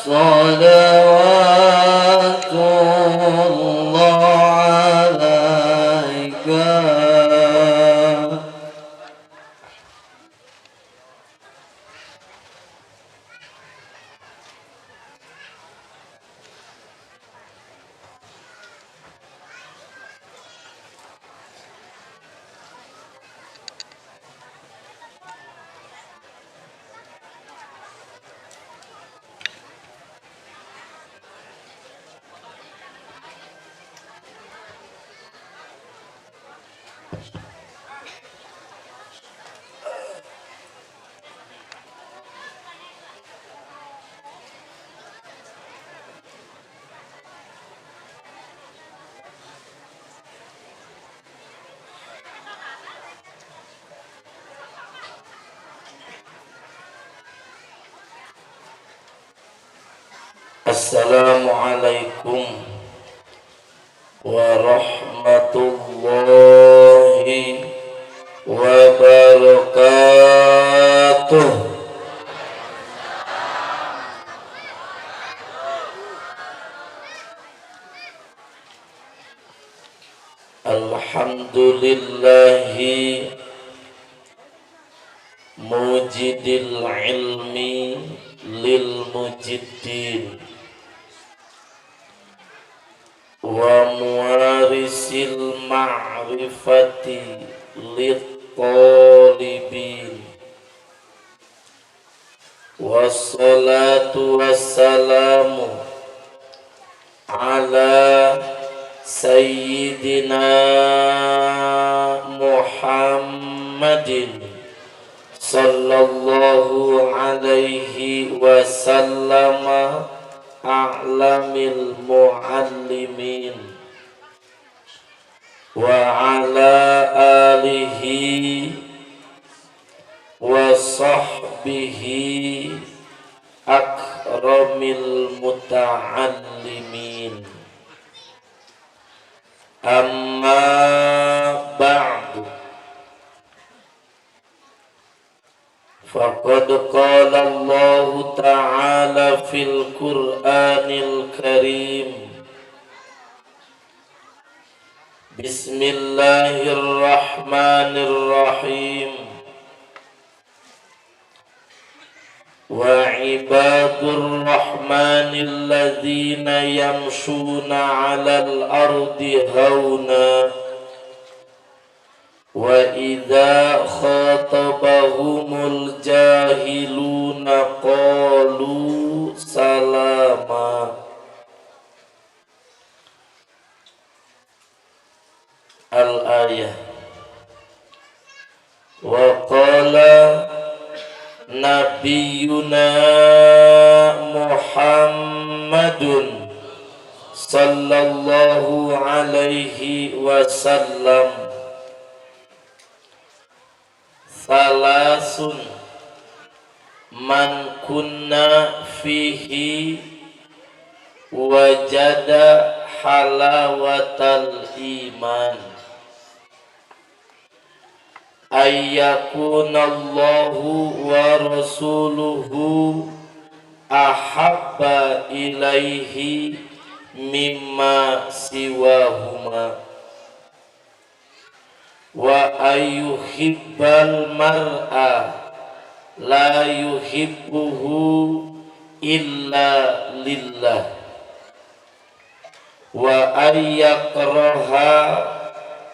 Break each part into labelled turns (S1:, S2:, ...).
S1: صلوات الله عليك Assalamualaikum warahmatullahi wabarakatuh. Alhamdulillahi mujidil ilmi lil mujiddin wa muwarisil ma'rifati lit talibin wassalatu wassalamu ala sayyidina Muhammadin sallallahu alaihi wasallam a'lamil muallimin wa ala alihi wa sahbihi akramil muta'allimin. Amma ba'du, faqad qala Allah ta'ala fil Qur'anil Karim, Bismillahirrahmanirrahim. Wa ibadur rahmanil ladzina yamshuna 'alal ardi hauna wa idza khatabahumul jahiluna qalu salama. Al-ayah. Wa qala nabiyuna Muhammadun sallallahu alaihi wasallam, salasun man kunna fihi wajada halawatal iman, ayyakunallahu wa rasuluhu ahabba ilaihi mimma siwahuma, wa ayyuhibbal mar'a la yuhibbuhu illa lillah, wa ayyakraha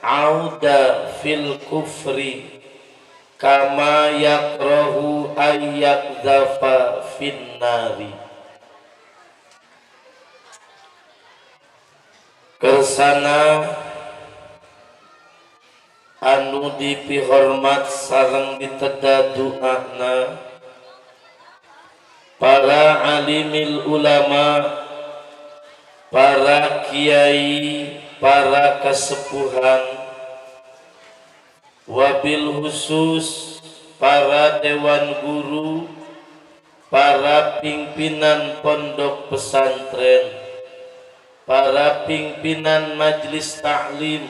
S1: auda fil kufri kama yakrahu ayyakzafa fin nari. Kersana anu dipihormat sareng diteda doana para alimil ulama, para kiai, para kasepuhan, wabil khusus para dewan guru, para pimpinan pondok pesantren, para pimpinan majelis taklim,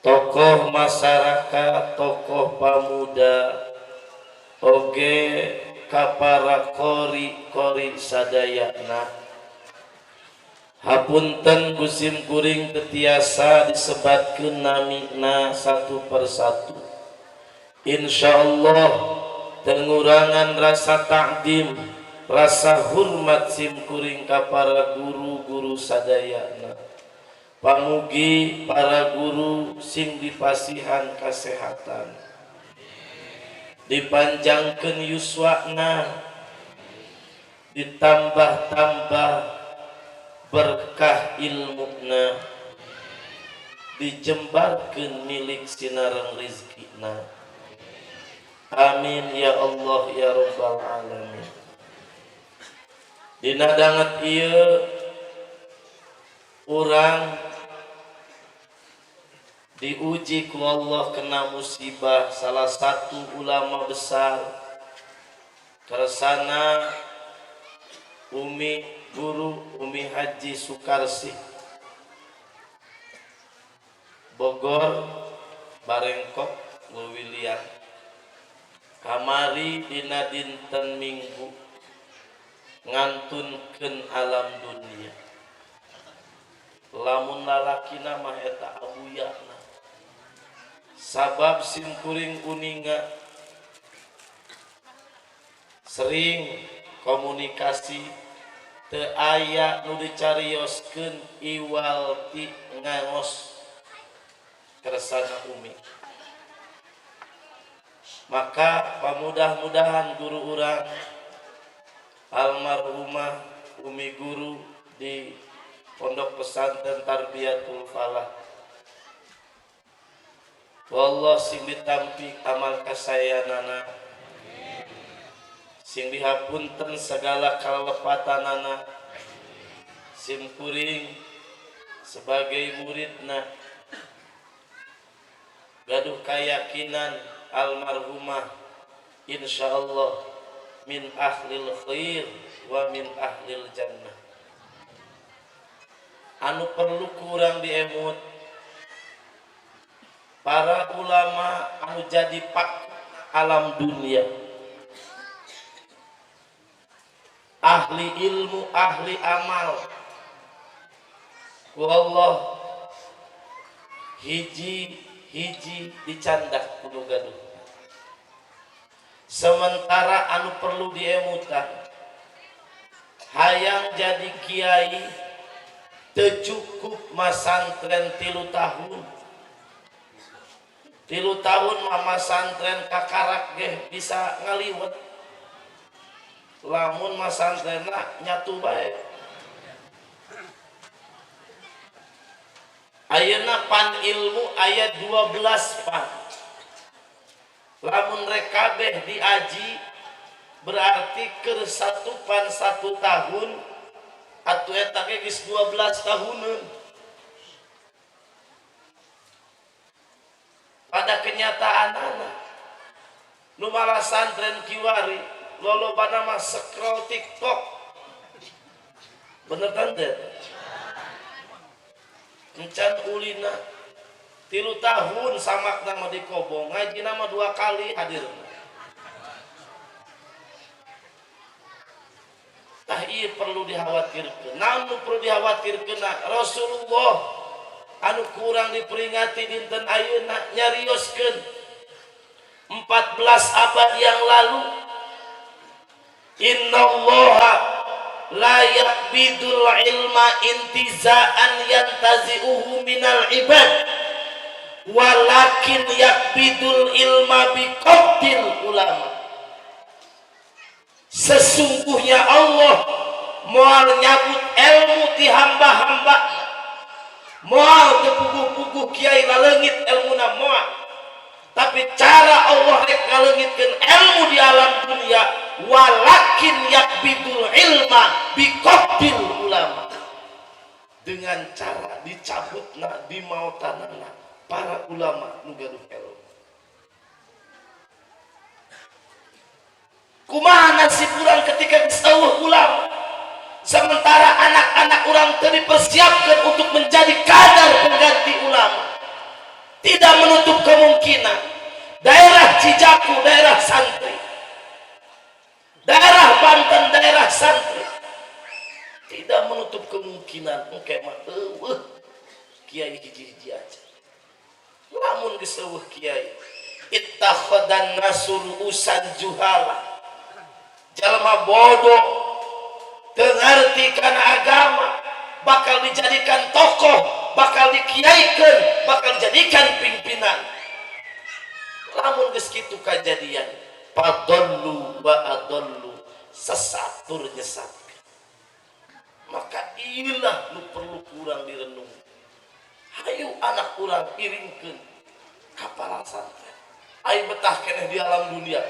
S1: tokoh masyarakat, tokoh pemuda, oge ka para kori-kori sadayana. Hapunten gusim kuring tetiasa disebatkeun namina satu persatu. Insyaallah tengurangan rasa takdim, rasa hormat sim kuring ka para guru-guru sadayana. Pamugi para guru sing dipasihan kesehatan, dipanjangkeun yuswana, ditambah-tambah berkah ilmuna, dijembarkeun milik sinareng rizkina. Amin ya Allah ya Rabbal alamin. Dina danget ieu urang diuji ku Allah kena musibah salah satu ulama besar kersana Guru Umi Haji Sukarsih Bogor Barengkok Leuwilian kamari dina dinten Minggu ngantunkeun alam dunia. Lamun lalakina mah eta abuyana. Sabab sim kuring uninga sering komunikasi teu aya nu dicarioskeun iwal ti ngangos kersana Umi. Maka pamudah-mudahan guru urang almarhumah Umi Guru di Pondok Pesantren Tarbiyatul Falah, wallah sing ditampik amal kasayanana, sing dihapunten segala kalepatanana, sim kuring sebagai muridna gaduh keyakinan almarhumah insyaallah min ahlil khair wa min ahlil jannah. Anu perlu kurang diemut para ulama anu jadi pak alam dunia, ahli ilmu, ahli amal, ku Allah hiji dicandak kudu gaduh. Sementara anu perlu diemutan hayang jadi kiai teu cukup masantren 3 tahun. 3 tahun mama santren kakarak ge bisa ngaliwet. Lamun masantrenna nyatu bae. Ayeuna pan ilmu aya 12 pan. Lamun rek kabeh diaji berarti keur satu pan 1 tahun atuh eta ge geus 12 tahunan. Pada kenyataanana nu malah santren kiwari lolobana mah scroll TikTok. Bener tante? Encan ulina 3 tahun samakna mah dikobong, ngajina mah 2 kali hadir. Tah ieu perlu dikhawatirkeun. Namun perlu dikhawatirkeun Rasulullah anu kurang diperingati dinten ayeuna nyarioskeun 14 abad yang lalu, innallaha la yaqbidul ilma intiza'an yantazi'uhu minal ibad walakin yaqbidul ilma biqabdil ulama. Sesungguhnya Allah moal nyabut ilmu ti hamba-hamba, moal teu puguh-puguh kiai ngaleungit ilmuna moal, tapi cara Allah rek ngaleungitkeun ilmu di alam dunia walakin yaqbidul ilma biqabdil ulama, dengan cara dicabutna dimautanana para ulama nu gaduh ilmu. Kumaha nasib urang ketika disawuh ulama sementara anak-anak urang teu dipersiapkan untuk menjadi kadar pengganti ulama. Tidak menutup kemungkinan daerah Cijaku, daerah santri daerah Banten, daerah santri, tidak menutup kemungkinan engke mah kiai hiji-hiji aja. Lamun geus eueuh kiai, ittakhadan nasul usan juhala, jalma bodoh teu ngarti kana agama bakal dijadikan tokoh, bakal dikiaikeun, bakal dijadikan pimpinan. Lamun geus kitu kajadian, fadallu wa adallu, sesat tur nyesat. Maka inilah nu perlu kurang direnung. Hayu anak urang iringkeun ka pesantren. Ai betah keneh di alam dunia,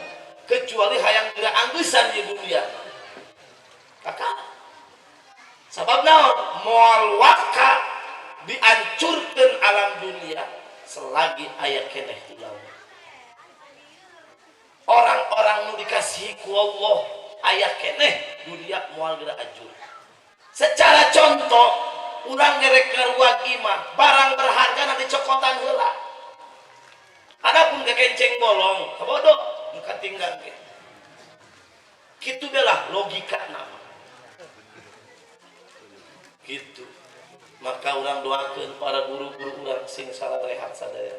S1: kecuali hayang geura angeusan di dunia. Kakak sabab naon? Moal waka dihancurkeun alam dunia selagi aya keneh ulama. Orang-orang nu dikasihi ku Allah aya keneh dunia moal geura ajur. Secara contoh, urang gerek ngaruang imah, barang berharga nanti cokotan heula. Adapun kekenceng bolong, kabodoh muka tinggal ge. Kitu belah logika nama. Gitu. Maka urang doakeun para guru-guru urang sing salarehat sadaya.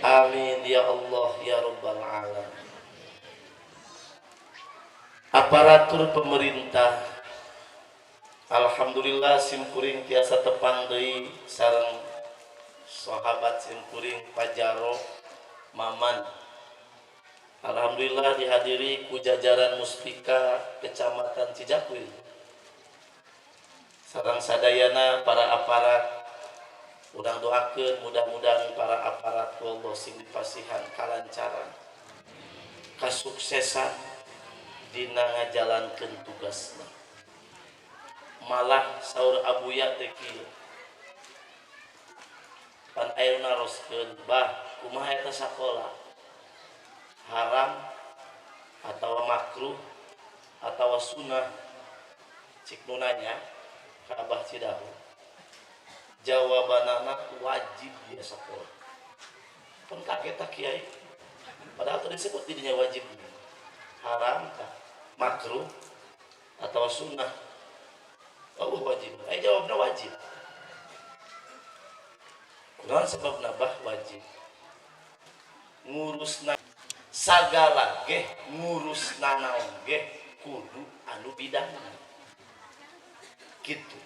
S1: Amin ya Allah ya rabbal alamin. Aparatur pemerintah, alhamdulillah simkuring tiasa tepang deui sareng sahabat simkuring Pajaro Maman. Alhamdulillah dihadiri ku jajaran Muspika Kecamatan Cijakuy. Sareng sadayana para aparat, urang doakeun mudah-mudahan para aparat ku Allah sing dipasihan kalancaran, kasuksesan dina ngajalankeun tugasna. Malah saur abuya teh kieu pan aya naroskeun, bah kumaha eta sakola, haram atawa makruh atawa sunnah? Cik nu nanya ka Abah Cidahu, jawabanana wajib dia sakola. Pun kaget tak kiai, padahal tadi disebut di dinya wajib, haram kah, makruh atawa sunnah? Oh wajib. Jawabnya wajib. Kunaon sebab nabah wajib? Ngurusna sagala ge, ngurusna naon ge kudu anu bidangna. Gitu.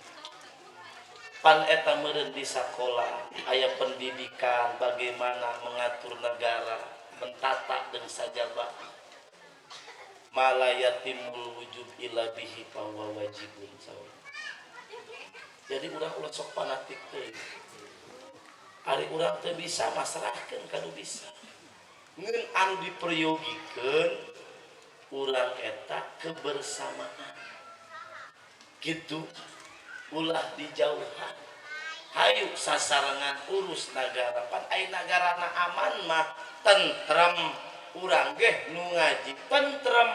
S1: Pan eta meureun di sakola aya pendidikan bagaimana mengatur negara, mentata jeung sajabah. Malayatimul wujub ila bihi fa wajibun sawa. Jadi urang ulah sok fanatik teh. Ari urang teu bisa masrahkeun kanu bisa. Ngeun anu diperyogikeun urang eta kebersamaan. Gitu ulah dijauhan. Hayu sasarengan urus nagara, pan aya nagarana aman mah tentrem, urang ge nu ngaji tentrem.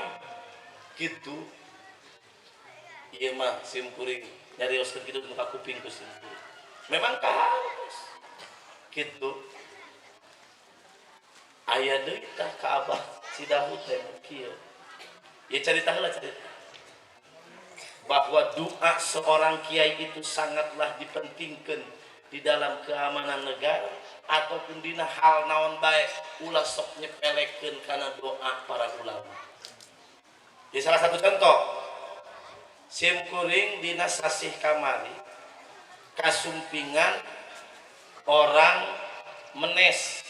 S1: Gitu. Ieu mah simkuring nyarioskeun kitu muka kuping ku simkuring. Memang harus gitu. Aya deui tah ka Abah Cidahu teh kieu. Ya carita heula carita. Bahwa doa seorang kiai itu sangatlah dipentingkan di dalam keamanan negara ataupun dina hal naon bae, ulah sok nyepelekeun kana doa para ulama. Di salah satu contoh, simkuring dina sasih kamari kasumpingan orang menes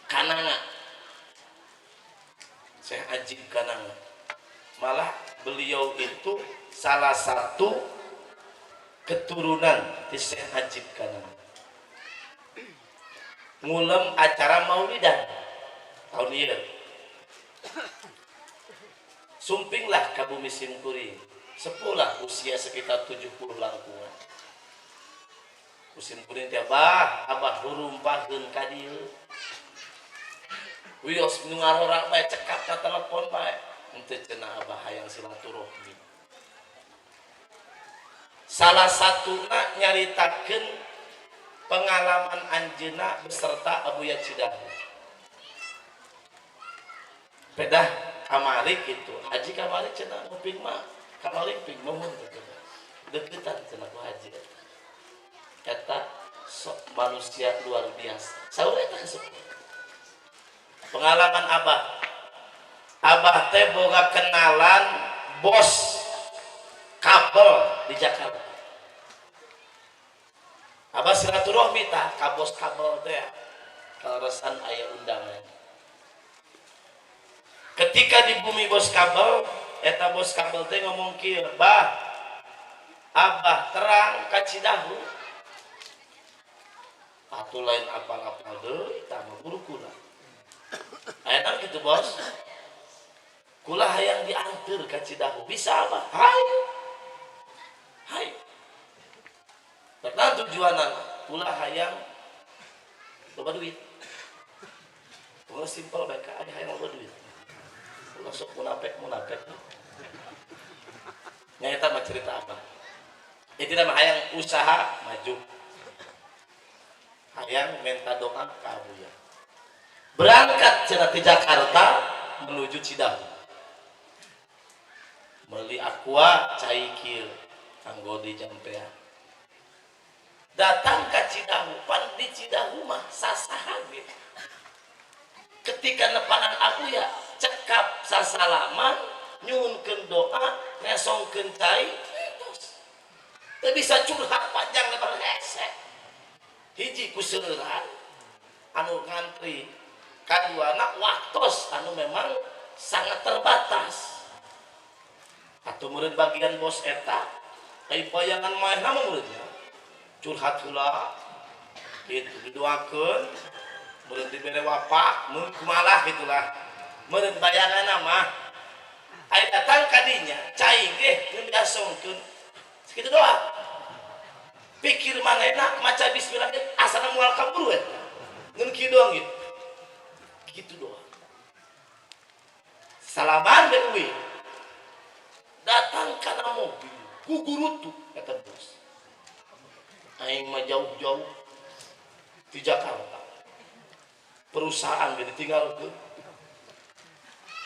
S1: Kananga, Syekh Ajib Kananga. Malah beliau itu salah satu keturunan di Syekh Ajib Kananga. Ngulem acara maulidan tahun ieu. Sumpinglah ka bumi simkuring. Sepulah usia sekitar 70 langkungan. Usim kuring teh Abah rurumpahkeun ka dieu. Wios nu ngarora bae cekap ka telepon bae. Henteu cenah Abah hayang silaturahmi. Salah satuna nyaritakeun pengalaman anjeunna beserta Abuya Cidahu. pedah kamari gitu haji kamari cenah nguping mah kamari ping mohon gitu deketan cenah ku haji eta manusia luar biasa saur eta kesebut pengalaman abah teh boga kenalan bos kabel di Jakarta abah silaturahmi tah ka bos kabel teh kaleresan aya undangan ketika di bumi bos kabel eta bos kabel teh ngomong kieu bah abah terang ka Cidahu atuh lain apal-apal deui tah mah guru kula ayeuna kitu bos kula hayang dianteur ka Cidahu bisa abah hayu karena tujuanan kula hayang loba duit kula simpel bae ka hayang loba duit kula sok munafik nyata mah cerita apa itu nama hayang usaha maju hayang minta doa ka abuya berangkat cenah ti Jakarta menuju Cidahu meuli aqua cai kieu kanggo di jampean datang ke Cidahu pan di Cidahu mah sasaha gitu ketika nepanan abuya cekap sasalaman nyuhunkeun doa ngesongkeun cai teu bisa curhat panjang lebar hese hiji ku seueuran anu ngantri kaduana waktos anu memang sangat terbatas atuh meureun bagian bos eta ai bayangan maehna mah meureunnya curhat heula kitu didoakeun meureun dibere wapak mun kumalah gitulah meureun bayanganna mah ai datang ka dinya cai ge ngeun diasongkeun kitu doa pikir manehna maca bismillah asana moal kabur we ngeun kieu doang gitu doa salaman deui datang kana mobil gugurutu kata bos aing mah jauh-jauh di Jakarta perusahaan ge ditinggalkeun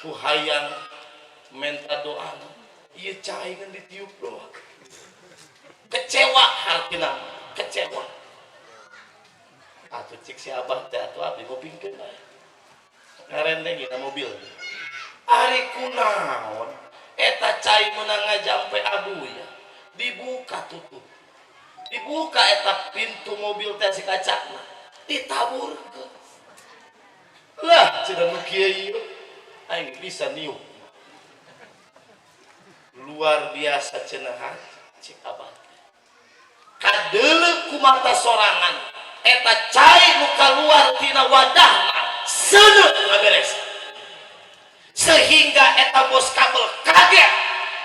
S1: ku hayang minta doa ieu cai ngan ditiup doa kecewa hartina kecewa atuh cik si abah teh atuh abdi ngopingkeun bae ngarendeng ieu mobil ari kunaon eta cai meunang ngajampe abuya dibuka tutup dibuka eta pintu mobil teh si kacana ditaburkeun lah cenah nu kieu aing bisa niup luar biasa cenah cik abah kadeuleu ku mata sorangan eta cai nu kaluar tina wadahna seuneu ngaberes sehingga eta bos kabel kaget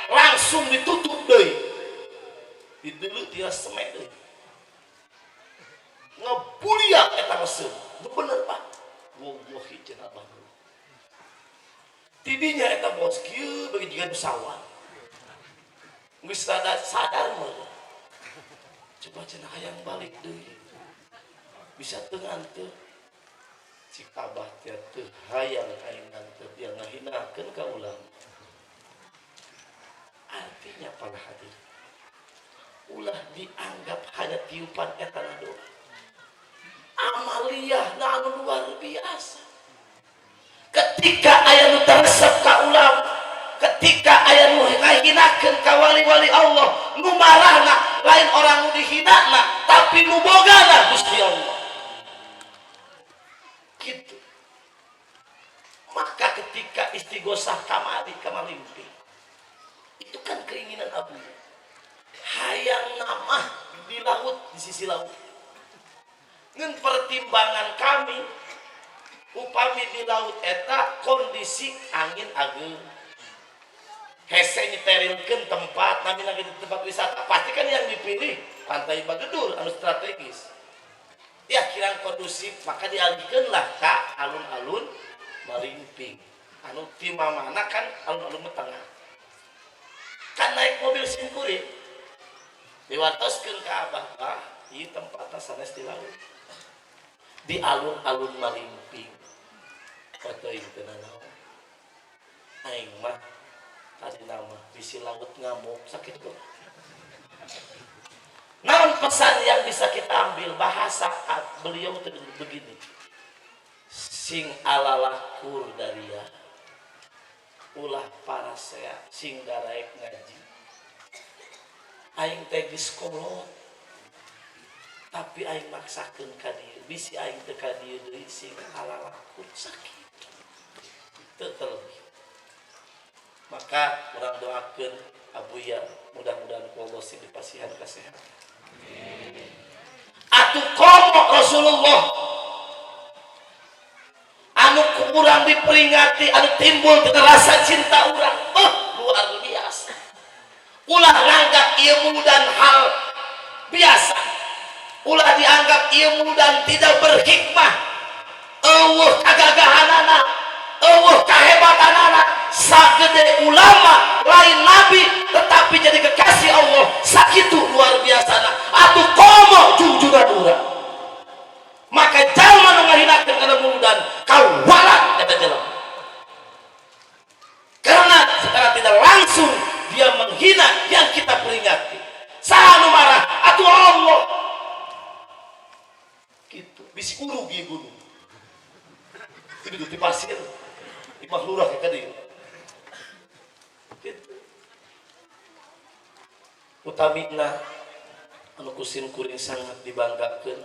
S1: langsung ditutup deui dideuleu tia semet deui ngebuliak eta mesin bener Pak wallahi cenah Abah tidinya eta bos kieu bagi jiga pesawat geus sadar mah coba cenah hayang balik deui bisa teu nganteur cik abah teh teu hayang aing nganteur dia ngahinakeun ka ulang artinya para hadir ulah dianggap hanya tiupan eta doa amaliyah anu luar biasa ketika aya nu taresep ka ulang ketika aya nu ngahinakeun ka wali-wali Allah nu marahna lain orang nu dihinana tapi nu bogana Gusti Allah gitu maka ketika istighosah kamari kamalimpi itu kan keinginan Abu hayang nama di laut di sisi laut ngan pertimbangan kami upami di laut eta kondisi angin ageung hese nyiterilkeun tempat namina di tempat wisata pasti kan yang dipilih Pantai Bagedur anu strategis ya kirang kondusif maka dialihkeunlah ka alun-alun Malimping anu ti mamana kan alun-alun tengah kan naik mobil simkuring diwartoskeun ka Abah Bah ieu tempatna sanes di laut di alun-alun Malimping foto itu naon aing mah tadi nama bisi laut ngamuk sakit kok. Namun pesan yang bisa kita ambil bahasa beliau itu begini, sing alalah kur daria ulah para saya sing daraek ngaji aing tegis kolot tapi aing maksakeun ka dieu bisi aing teu ka dieu deui sing alalah kur sakit teu terlebih. Maka urang doakeun abuya mudah-mudahan ku Allah sing dipasihan kasehatan. Atuh komo Rasulullah anu kurang diperingati anu timbul dengan rasa cinta urang luar biasa. Ulah nganggap ilmu dan hal biasa, ulah dianggap ilmu dan tidak berhikmah. Eueuh kagagahanana, eueuh kahebatanana, sagede ulama lain nabi tetapi jadi kekasih Allah sakitu luar biasa. Atuh komo junjungan urang. Maka jalma nu ngahinakeun kana muludan kawalat eta jelema. Karena secara tidak langsung dia menghina yang kita peringati. Saha nu marah? Atuh Allah. Gitu. Bisi urugi gunung. Itu di pasir. Di mahlurah ka dieu. Gitu. Utamina anu kusim kuring sangat dibanggakeun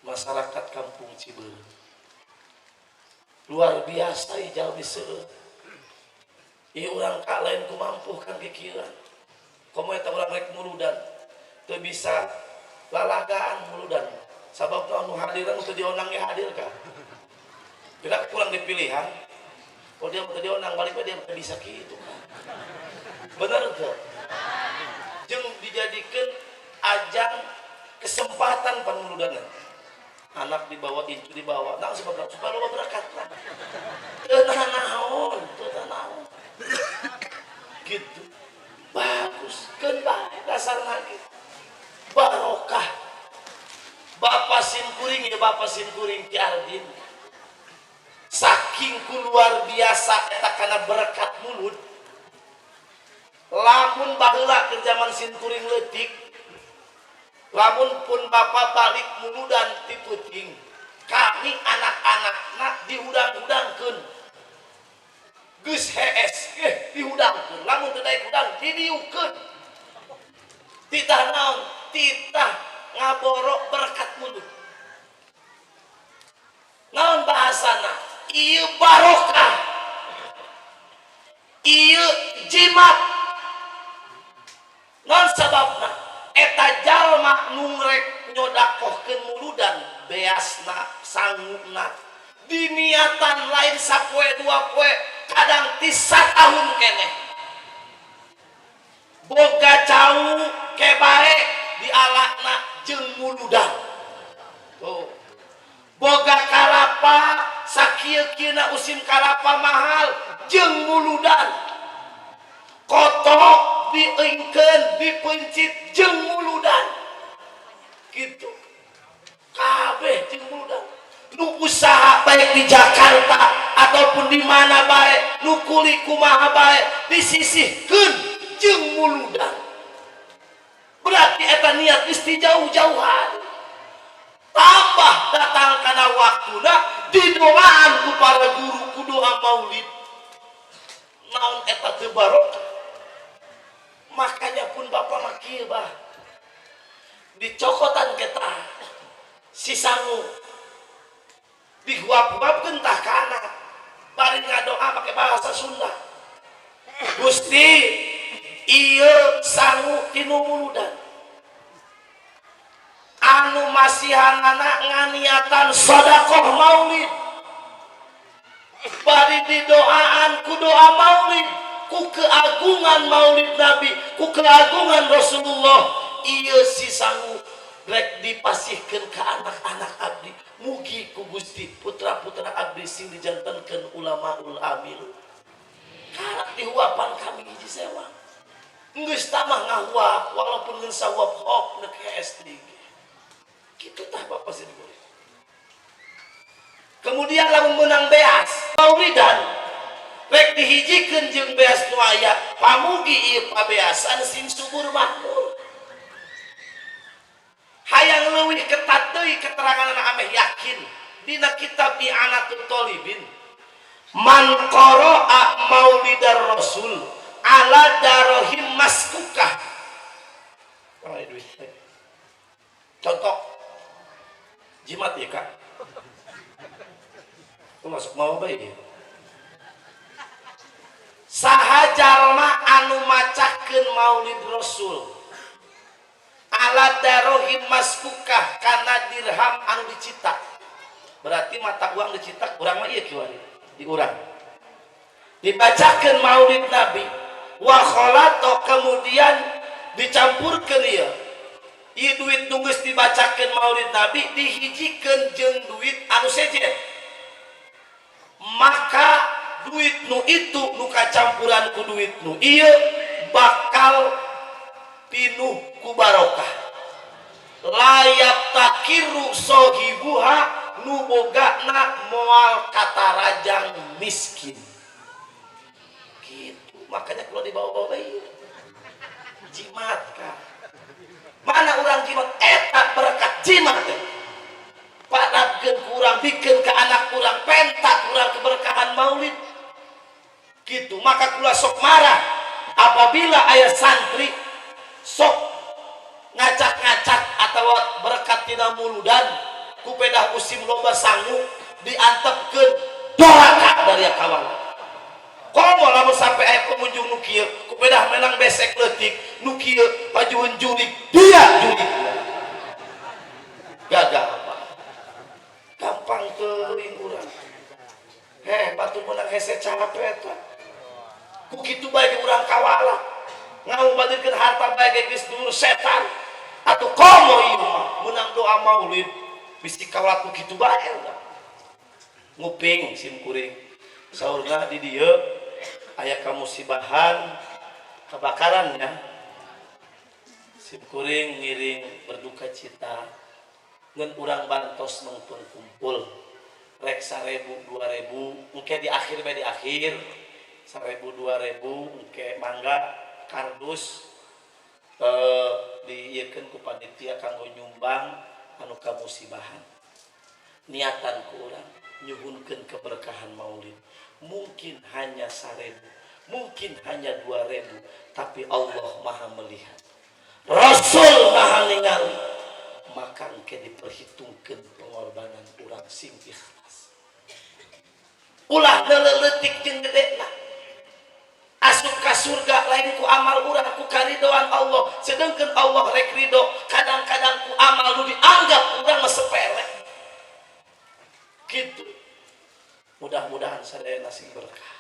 S1: masyarakat kampung Cibeureuh. Luar biasa ijal diseueuh. Ieu urang ka lain ku mampu kan kikieuan. Komo eta urang rek muludan teu bisa lalagaan muludan. Sabab anu hadiran teu dionang ge hadir ka. Bila kurang dipilihan, kalau dia teu dionang balik dia teu bisa kitu kan. Bener teu? Jeung dijadikeun ajang kesempatan panmuludanan. Anak dibawa, incu dibawa, nah supaya lo berangkat lah. Naon, naon. Gitu, bagus, kan baik dasar lagi. Barokah. Bapak simkuring ya bapak simkuring Tiardin. Saking luar biasa eta kana berkat mulut. Lamun baheula ke zaman simkuring leutik. Lamun pun bapak balik muludan ti puting, kami anak-anakna dihudang-hudangkeun. Geus hees dihudangkeun, lamun teu daek hudang didiukeun. Titah naon? Titah ngaborok berkat mulut. Naon bahasana? Ieu barokah. Ieu jimat. Naon sababna? Eta jalma nungrek nyodakohkeun muludan beasna sanggupna diniatan lain sapoe dua poe kadang ti satahun keneh boga cau kebae di alakna jeung muludan tuh boga kalapa sakieu-kieuna usim kalapa mahal jeung muludan kotok diengkeun dipencit jeung muludan gitu kabeh jeung muludan nu usaha baik di Jakarta ataupun di mana baik nu kuli kumaha baik disisihkeun jeung muludan berarti eta niat isti jauh-jauhan tambah datang kana waktuna didoaan ku para guru ku doa maulid naon eta teu barokah. Makanya pun bapak makieu bah dicokotan kita si sangu dihuap-huapkeun tah ka anak bari ngadoa pakai bahasa Sunda Gusti ieu sangu tinu muludan anu masihanana nganiatan sedekah maulid bari didoaan ku doa maulid ku keagungan maulid Nabi, ku keagungan Rasulullah. Ieu si sangu rek dipasihkeun ka anak-anak abdi. Mugi ku Gusti putra-putra abdi sing dijantenkeun ulamaul amil. Karak dihuapan kami hiji sewa. Geus tamah ngahuap walaupun geus sawap hok neuk SD. Kitu tah Bapak sih digori. Kemudian lamun menang beas maulidan rek rek dihijikeun jeung beas nu aya pamugi ieu pabeasan sing subur makmur. Hayang leuwih ketat deui keteranganna ameh yakin dina kitab I'anatul Thalibin. Man qara'a maulidar rasul ala darahim maskukah. Contoh jimat ya kak, masuk mau baik ya. Saha jalma anu macakeun maulid rasul ala darahim maskukah kana dirham anu dicitak, berarti mata uang dicitak urang mah ieu kiwari diurang dibacakeun maulid nabi wa khalato kemudian dicampurkeun ieu duit nu geus dibacakeun maulid nabi dihijikeun jeung duit anu sejen, maka duit nu itu nu kacampuran ku duit nu ieu bakal pinuh ku barokah. Layap takiru sohibuha nu bogana moal katarajang miskin gitu. Makanya kalau dibawa-bawa ieu jimat kah, mana orang jimat eta berkat jimat teh padahkeun kurang bikin ke anak kurang pentak kurang keberkahan maulid gitu. Maka kula sok marah apabila aya santri sok ngacak-ngacak atau berkat tina muludan kupedah musim loba sangu diantepkeun doraka dari kawan. Komo lamun sampai aya pengunjung nu kieu kupedah menang besek leutik nu kieu pajueun jurik dia jurik gagal apa gampang teuing urang batu menang hese capek eta ku kitu bae urang kawala ngaubadirkeun harta bae geus dulur setan atuh komo ieu mah menang doa maulid bisi kawala ku kitu bae urang nguping sim kuring saurna di dieu aya kamusibahan kebakarannya sim kuring ngiring berduka cita ngan urang bantos mengpun kumpul rek 1.000 2.000 engke di akhir bae di akhir 1.000 2.000 engke mangga kardus diieukeun ku panitia kanggo nyumbang anu kamusibahan. Niatan ku urang nyuhunkeun keberkahan maulid. Mungkin hanya 1.000, mungkin hanya 2.000, tapi Allah Maha melihat. Rasul Maha ningali. Maka engke diperhitungkeun pengorbanan urang sing ikhlas. Ulah leuletik jeung gedena. Asup ka surga lain ku amal urang ku karidoan Allah, sedengkeun Allah rek ridho kadang-kadang ku amal nu dianggap urang mah sepele. Gitu. Mudah-mudahan sadayana sing berkah.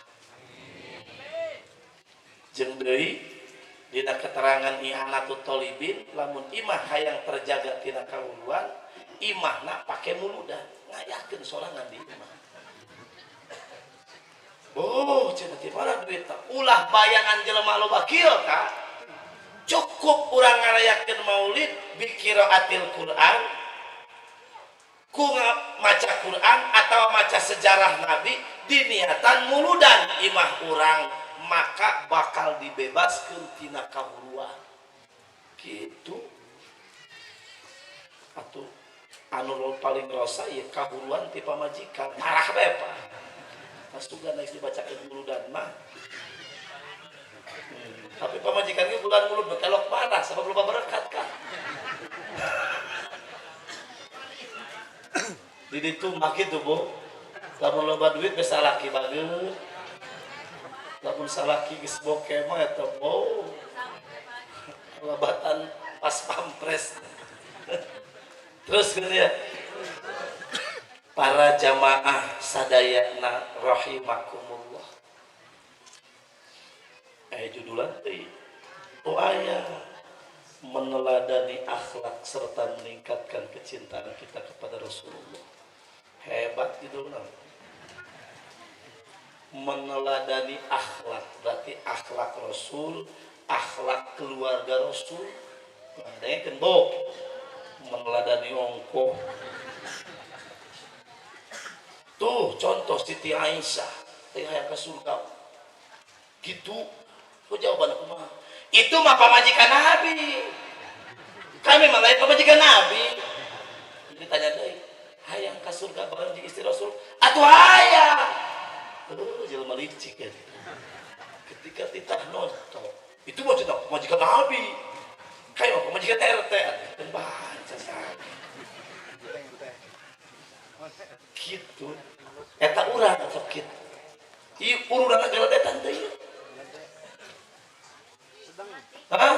S1: Jeung deui dina keterangan I'anatul Thalibin lamun imah hayang terjaga tina kawuluan imahna pake muludan ngayakeun sorangan di imah. Oh, cenah ti mana duitna ulah bayangan jelema loba kieu ka cukup urang ngarayakeun maulid bi qiraatil Quran ku maca Quran atau maca sejarah Nabi di niatan muludan imah urang maka bakal dibebaskeun tina kahuluan gitu. Atuh anu paling rosa ieu kahuluan ti pamajikan marah bae Pak pasugan geus dibacakeun muludan mah tapi pamajikan ge bulan mulud bekelok marah sabab loba berkat kan di ditu mah kitu Bu lamun loba duit bisa laki bageut lamun salaki geus bokeh mah eta Bu labatan pas pampres terus gitu ya para jamaah sadayana rahimakumullah judulan teh oh aya meneladani akhlak serta meningkatkan kecintaan kita kepada Rasulullah. Hebat judulnya. Meneladani akhlak berarti akhlak Rasul, akhlak keluarga Rasul. Dengekeun bok. Meneladani ongkoh. Tuh contoh Siti Aisyah teh hayang ka surga. gitu. Kok jawaban aku mah itu mah pamajikan Nabi, kami malah lain pamajikan Nabi. Ditanya deui hayang ka surga bareng jeung istri Rasul atuh hayang. Jelema licik ya ketika titah nonton itu mah cenah pamajikan Nabi kayak pamajikan RT dan baca sakit gitu eta urang sakit ieu urang geledetan teh hah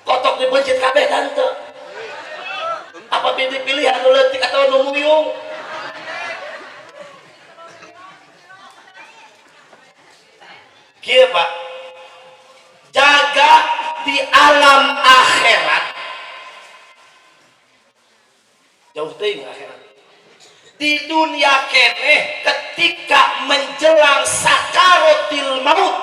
S1: kotok dipencet kabeh tante apa pilihan nu leutik atau nu muyung kieu Pak jaga di alam akhirat jauh teuing akhirat di dunia keneh ketika menjelang sakaratil maut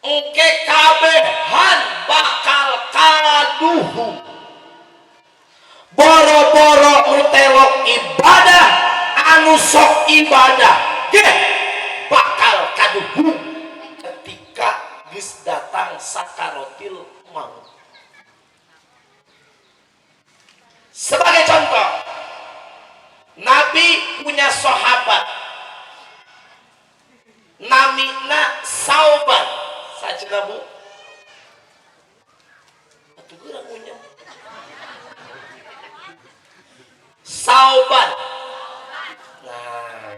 S1: engke kabehan bakal kaduhu boro-boro nutelok ibadah anu sok ibadah ge bakal kaduhu ketika geus datang sakaratil maut. Sebagai contoh, Nabi punya sahabat namina Sauban sajeuna Bu atuh geurang punya Sauban nah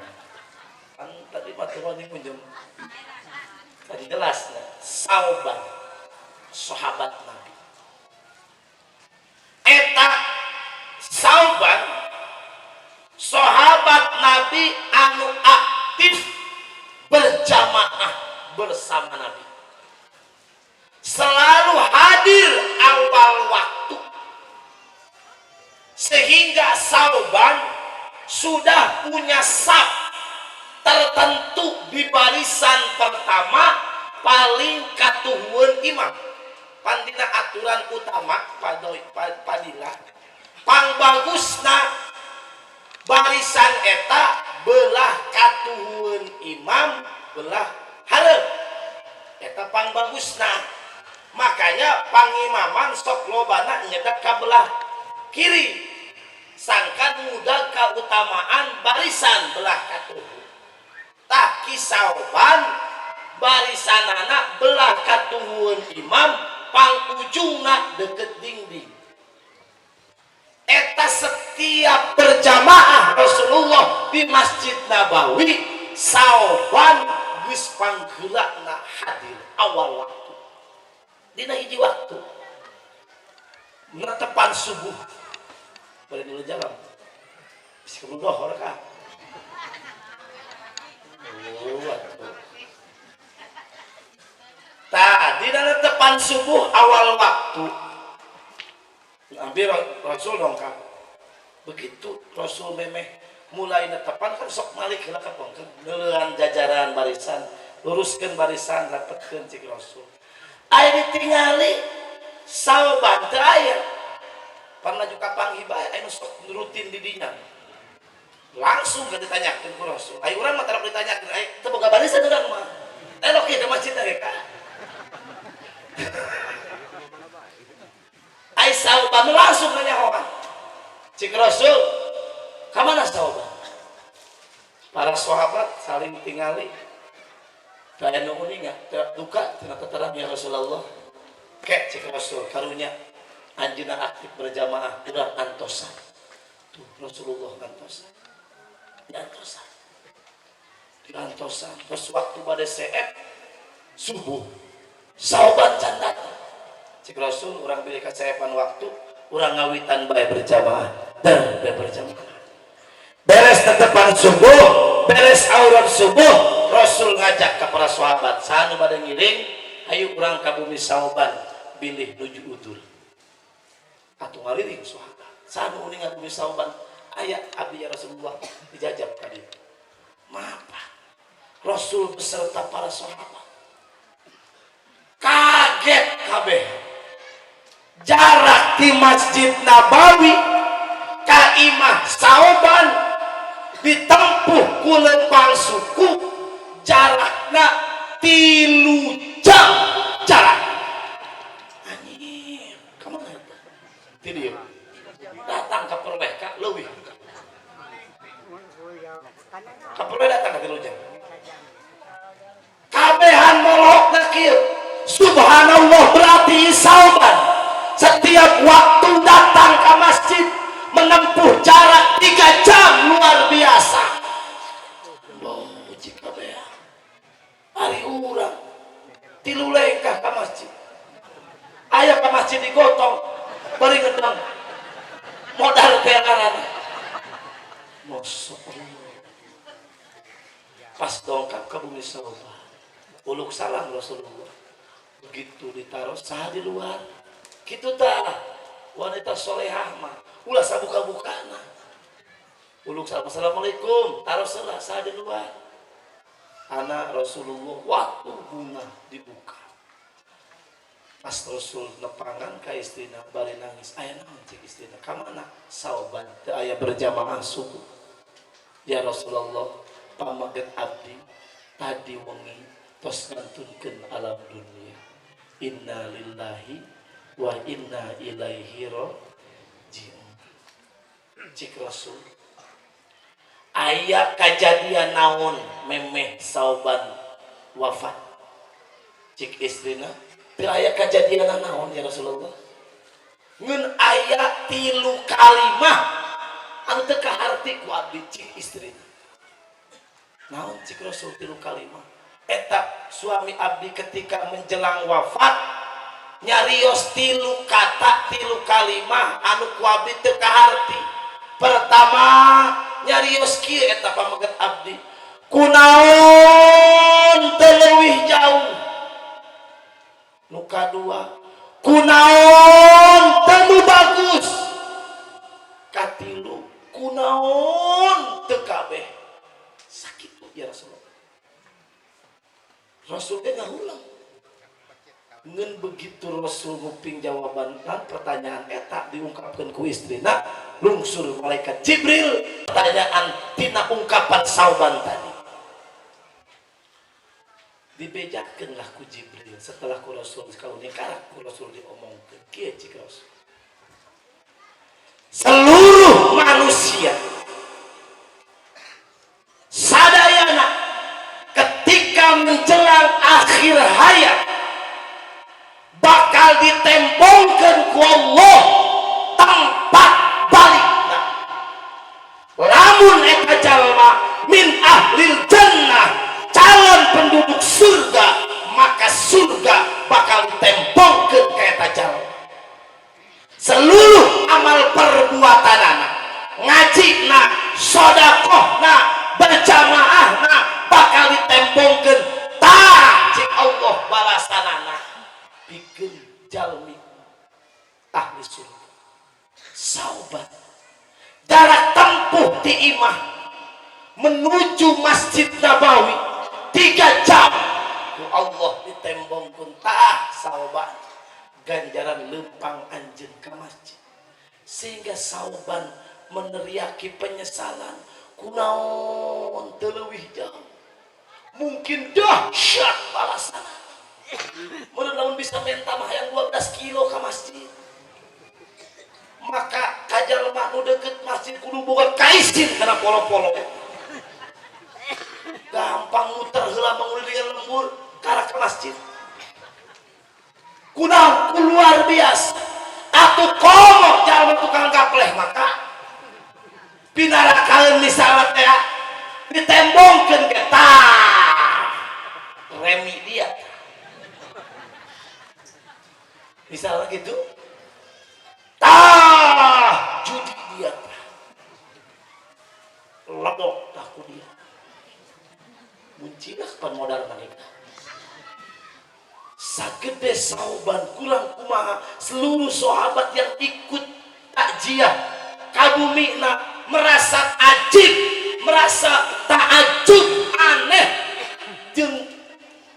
S1: kan tadi maturan yang minjem tadi jelas Sauban sahabat Nabi eta Sauban sahabat Nabi anu aktif berjamaah bersama Nabi selalu hadir awal waktu sehingga Sauban sudah punya saf tertentu di barisan pertama paling katuhun imam pandina aturan utama padilah pangbagusna barisan eta belah katuhun imam belah hareup eta pangbagusna makanya pangimaman sok lobana nyedak ka belah kiri sangkan mudah keutamaan barisan belah katuhun tah Sauban barisanana belah katuhun imam pang ujungna deket dinding eta setiap berjamaah Rasulullah di Masjid Nabawi Sauban geus panggeulana hadir awal waktu dina hiji waktu netepan subuh bari dulu jalan bisa kemudian dohor kah tadi dina netepan subuh awal waktu ambil Rasul dong kak begitu Rasul memeh mulai netepan kan sok malik heula ka pongkeun neulean jajaran barisan luruskeun barisan rapetkeun cik Rasul aya ditingali Sauban teu aya pernah juga panggih bae aya nu sok nurutin di dinya langsung ke ditanyakeun ku Rasul aya urang mah tarap ditanyakeun aya teu boga barisan urang mah elok ieu masjid teh ka aya Sauban langsung nanyahoan cik Rasul kamana Sauban para sahabat saling tingali kaya nu uninga duka tina terang ya Rasulullah kek cik Rasul karunya anjeunna aktif berjamaah urang antosan tuh Rasulullah antosan diantosan terus waktu bade seep subuh Sauban can datang cik Rasul urang bilih kaseepan waktu urang ngawitan bae berjamaah dan bae berjamaah beres tetepan subuh beres aurat subuh Rasul ngajak ke para sahabat sanu bade ngiring ayo urang ka bumi Sauban bilih nuju utur atuh ngaliring sahabat sanu uning ka bumi Sauban aya abdi ya Rasulullah dijajab ka dieu mapa Rasul beserta para sahabat kaget kabeh jarak di Masjid Nabawi ka imah Sauban ditempuh ku leumpang suku jarakna 3 jam jarak anjir kemana itu ti dieu datang ke perweh ka leuwih ka perweh datang ka 3 jam kabehan molokna kieu subhanallah berarti sauban setiap waktu datang ke masjid menempuh jarak 3 jam luar biasa. Loh, jika bea hari urang 3 lengkah ke masjid aya ke masjid digotong bari ngedang modal peangaran Masya Allah pas dongkap ke bumi sauban uluk salam Rasulullah begitu ditaruh sah di luar gitu tak wanita solehah mah ulah sabuka-bukana uluk salam assalamualaikum taruh sah di luar anak Rasulullah waktu bunga dibuka pas Rasul nepangan ka istrina bari nangis aya naon cek istrina ka mana sauban teu aya berjamaah subuh ya Rasulullah pamaget abdi tadi wengi tos ngantunkeun alam dunia inna lillahi wa inna ilaihi raji'un cik Rasul aya kajadian naon memeh sauban wafat cik istrina teu aya kajadian naon ya Rasulullah ngeun aya 3 kalimah anu teu kaharti ku abdi cik istrina naon cik Rasul 3 kalimah eta suami abdi ketika menjelang wafat nyarios 3 kata 3 kalimah anu ku abdi teu kaharti pertama nyarios kieu eta pamaget abdi kunaon teu leuwih jauh nu kadua kunaon teu bagus katilu kunaon teu kabeh sakitu ya Rasulullah Rasul teh ngahulang ngeun begitu Rasul nguping jawaban pertanyaan eta diungkapkeun ku istrina lungsur malaikat Jibril pertanyaan tina ungkapan sauban tadi dibejakeun lah ku Jibril setelah ku Rasul kaunikah ku Rasul diomongkeun kieu cik Rasul seluruh manusia sadayana ketika menjelang akhir hayat bakal ditembongkeun ku Allah tempat balikna lamun eta jalma min ahlil jannah calon penduduk surga maka surga bakal ditembongkeun ka eta jalma seluruh amal perbuatanana ngajina sedekahna berjamaahna bakal ditembongkeun tah cik Allah balasanana pikeun jalmi ahli surga saubat jarak tempuh ti imah menuju Masjid Nabawi 3 jam ku Allah ditembongkeun tah saubat ganjaran lempang anjeun ka masjid sehingga sauban meneriaki penyesalan kunaon teu leuwih jauh mungkin dahsyat balasan mun lamun bisa menta mah yang 12 kilo ka masjid maka kajalma nu deukeut masjid kudu boga kaisin kana polo-polo gampang muter heula mangulirieun lembur ka masjid kunaon luar biasa atuh komo jalma tukang gapleh maka pinarakaeun misalna teh ditembongkeun ke tah remi dia misalnya gitu tah judi dia ledok tah ku dia muncilah modal mereka sagede sauban kurang kumaha seluruh sahabat yang ikut takjiah kabumina merasa ajib merasa takjub aneh jeung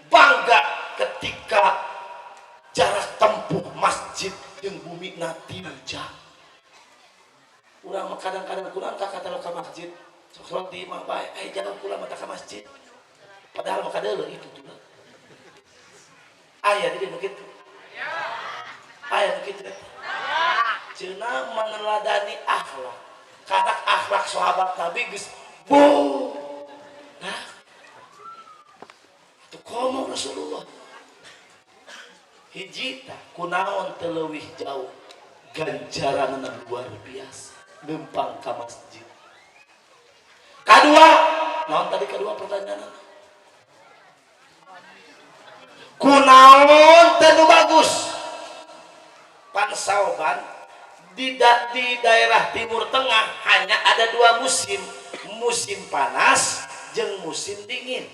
S1: bangga ketika jarak tempuh masjid jeung bumi na 3 jam urang kadang-kadang kurang ka kata ka masjid sok di imah bae jalan kula mata ka masjid padahal maka dulu itu tuh ayah jadi begitu ayah begitu cenah meneladani akhlak karena akhlak sahabat Nabi geus boh nah itu komo Rasulullah hijita kunaon teu leuwih jauh ganjaran luar biasa lempang ke masjid. Kedua, naon tadi kedua pertanyaan kunaon teu bagus pansauban di daerah Timur Tengah hanya ada dua musim, musim panas jeung musim dingin.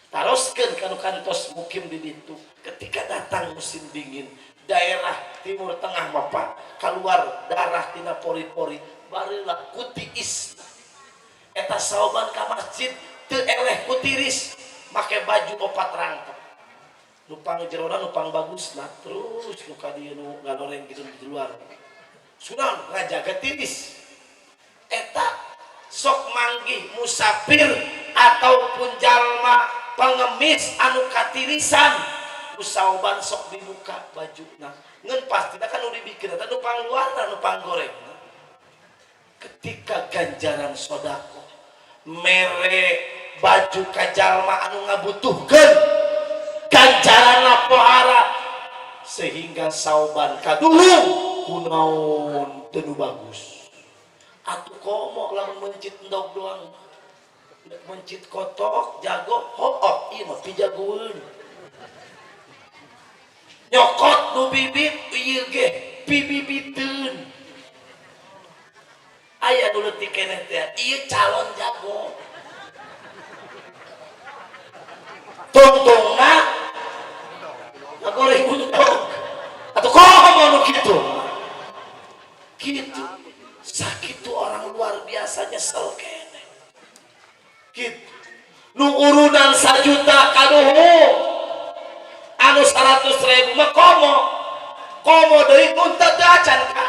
S1: Taroskeun kanu kantos mukim di ditu ketika datang musim dingin daerah Timur Tengah Bapak keluar darah tina pori-pori barilah kutiis eta saoban ka masjid teu eleh kutiris make baju opat rangkep nupang jerona nupang bagusna terus nu ka dieu nu ngaloreng kitu di luar sunan ngajaga tiris eta sok manggih musafir ataupun jalma pengemis anu katirisan usahaban sok dibuka bajuna ngan pasti kan udah dibikin eta nu pangluarna nu panggoreng ketika ganjaran sodako mere baju kajalma anu ngabutuhkeun ganjaran pohara sehingga sauban kaduhung kunaon teu bagus atuh komo lamun mencit endog doang mencit kotok jago hook ieu mah pijagoeun nyokot nu bibit ieu ge pibibiteun aya nu leutik keneh teh ieu calon jago tungtungna ngagoreng untung atuh komo nu kitu kitu sakitu orang luar biasa nyesel keneh kitu nu urunan 1 juta kaduhung anu 100.000 mah komo deui nuntut teu acan ka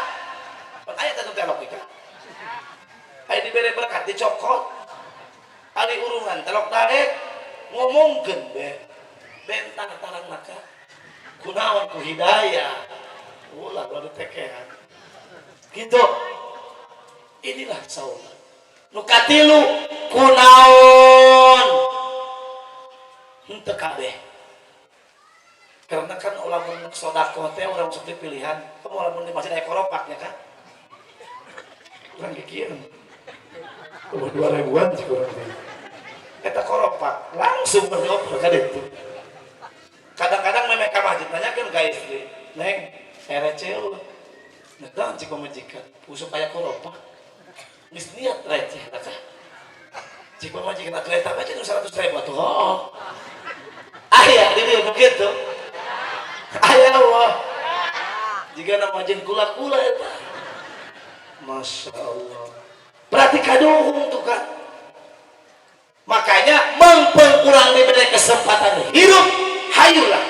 S1: pan aya teh nu telok ieu aya dibere berkat dicokot ari urungan telok daek ngomongkeun bentang tarang maka kunaon ku hidayah ulah baru tekehan gitu inilah saudara nu katilu kunaon henteu kabeh karena kan ulah mun sodako teh urang sok dipilihan kamu lamun di masjid aya koropak ya kan urang kikieu 2000-an sih kurang teh eta koropak langsung berdoa ka ditu kadang-kadang memeh ka masjid nanyakeun ka istri neng receh eueuh nah cik pamajikan usuk aya koropak geus niat receh tah cik pamajikan kereta aja 100.000 atuh oh aya di dieu begitu aya Allah jika nama jen kula-kula eta Masya Allah berarti kaduhung tuh kan makanya mengpeng urang diberi kesempatan hidup hayulah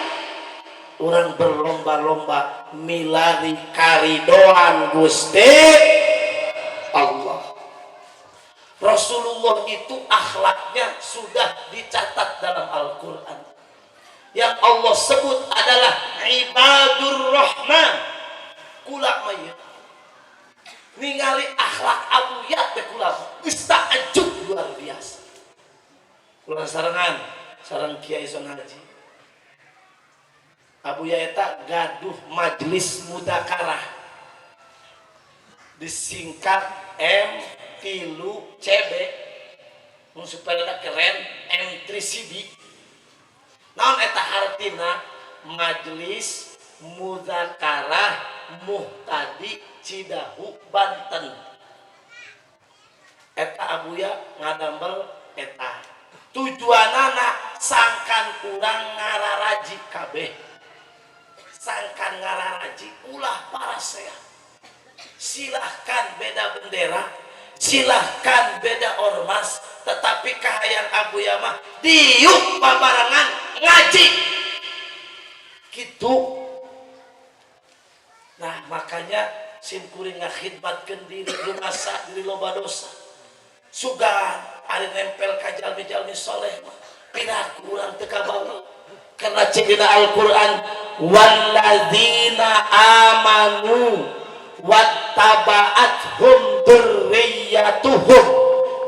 S1: urang berlomba-lomba milari karidoan Gusti Allah. Rasulullah itu akhlaknya sudah dicatat dalam Al-Quran. Yang Allah sebut adalah ibadur rahman. Kula maya ningali akhlak Abu Ya teh kula geus takjub luar biasa. Kula sarangan sareng Kiai Son Haji. Abu Ya eta gaduh majelis mudakarah. Disingkat M3CB supaya keren M3CB. Naon eta artina majelis mudakarah Muhtadi Cidahu Banten. Eta Abu Ya ngadambel eta tujuanana sangkan kurang ngararaji kabeh, sangkan ngararaji ulah para sehat. Silahkan beda bendera, silahkan beda ormas, tetapi kahayang Abu Ya mah diuk babarangan ngaji gitu. Nah makanya simkuring ngakhidmatkeun diri lumasa diri loba dosa sugan ari nempel ka jalmi-jalmi soleh mah piraku urang teu kabawa karena cek dina Al-Qur'an walladzina amanu wattaba'athum dzurriyyatuhum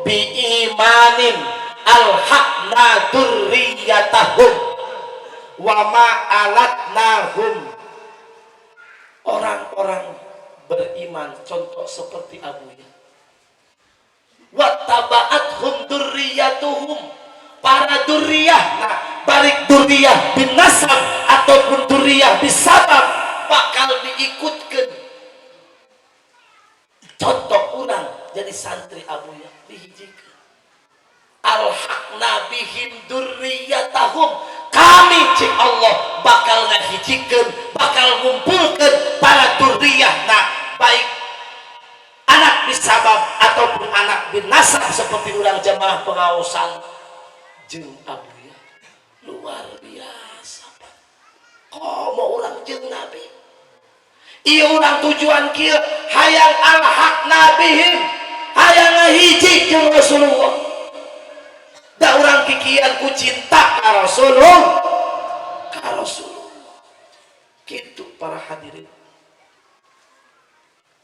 S1: biimanin alhaqna dzurriyyatahum wa ma alatnahum. Orang-orang beriman contoh seperti Abuya. Wattaba'athum dzurriyyatuhum, para dzurriyah, nah baik dzurriyah bin nasab ataupun dzurriyah bisabab bakal diikutkan. Contoh orang jadi santri Abuya dihijikeun. Alhaqna bihim dzurriyyatahum, kami cik Allah bakal ngahijikeun, bakal ngumpulkeun para dzurriyah, nah baik anak bisabab ataupun anak bin nasab seperti urang jamaah pengaosan jeung Abuya. Luar biasa Pak. Komo urang jeung Nabi ieu urang tujuan kieu hayang alhaqna bihim, hayang ngahiji jeung Rasulullah. Da urang kikian ku cinta ka Rasulullah, kitu para hadirin.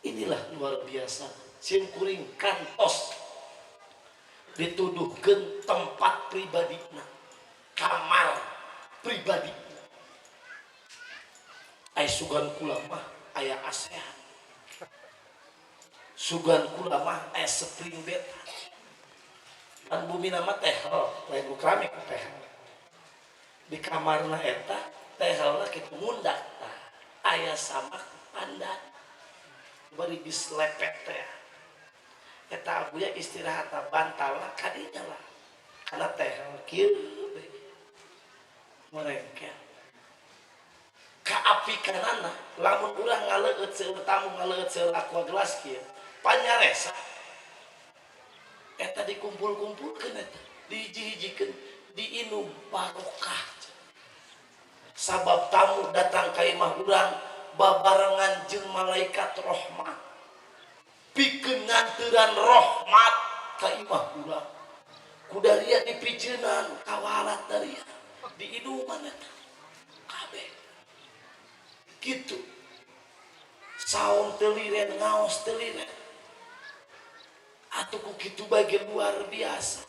S1: Inilah luar biasa simkuring kantos dituduhkeun tempat pribadina, kamar pribadi. Ai sugan kula mah aya ASEAN, sugan kula mah aya spring bed. An bumi nama tehel, lain keramik tehel. Di kamarna eta tehelna kitu mundak, aya samak pandan. Bari dislepet teh. Eta Abuya istirahat bantalna kadinya lah. Karena tehel kieu merengkel. Ka api kanana lamun urang ngaleut seueur tamu ngaleut seueur aqua gelas kieu panyaresa. Eta dikumpul-kumpulkeun eta, dihiji-hijikeun, diinum barokah. Sabab tamu datang ka imah urang babarengan jeung malaikat rahmat. Pikeun nganteuran rahmat ka imah urang. Kudaria dipijeunan kawalat daria, diinuman eta. Kabeh. Kitu. Saum teu liren, ngaos teu liren. Atuh ku kitu bagian luar biasa.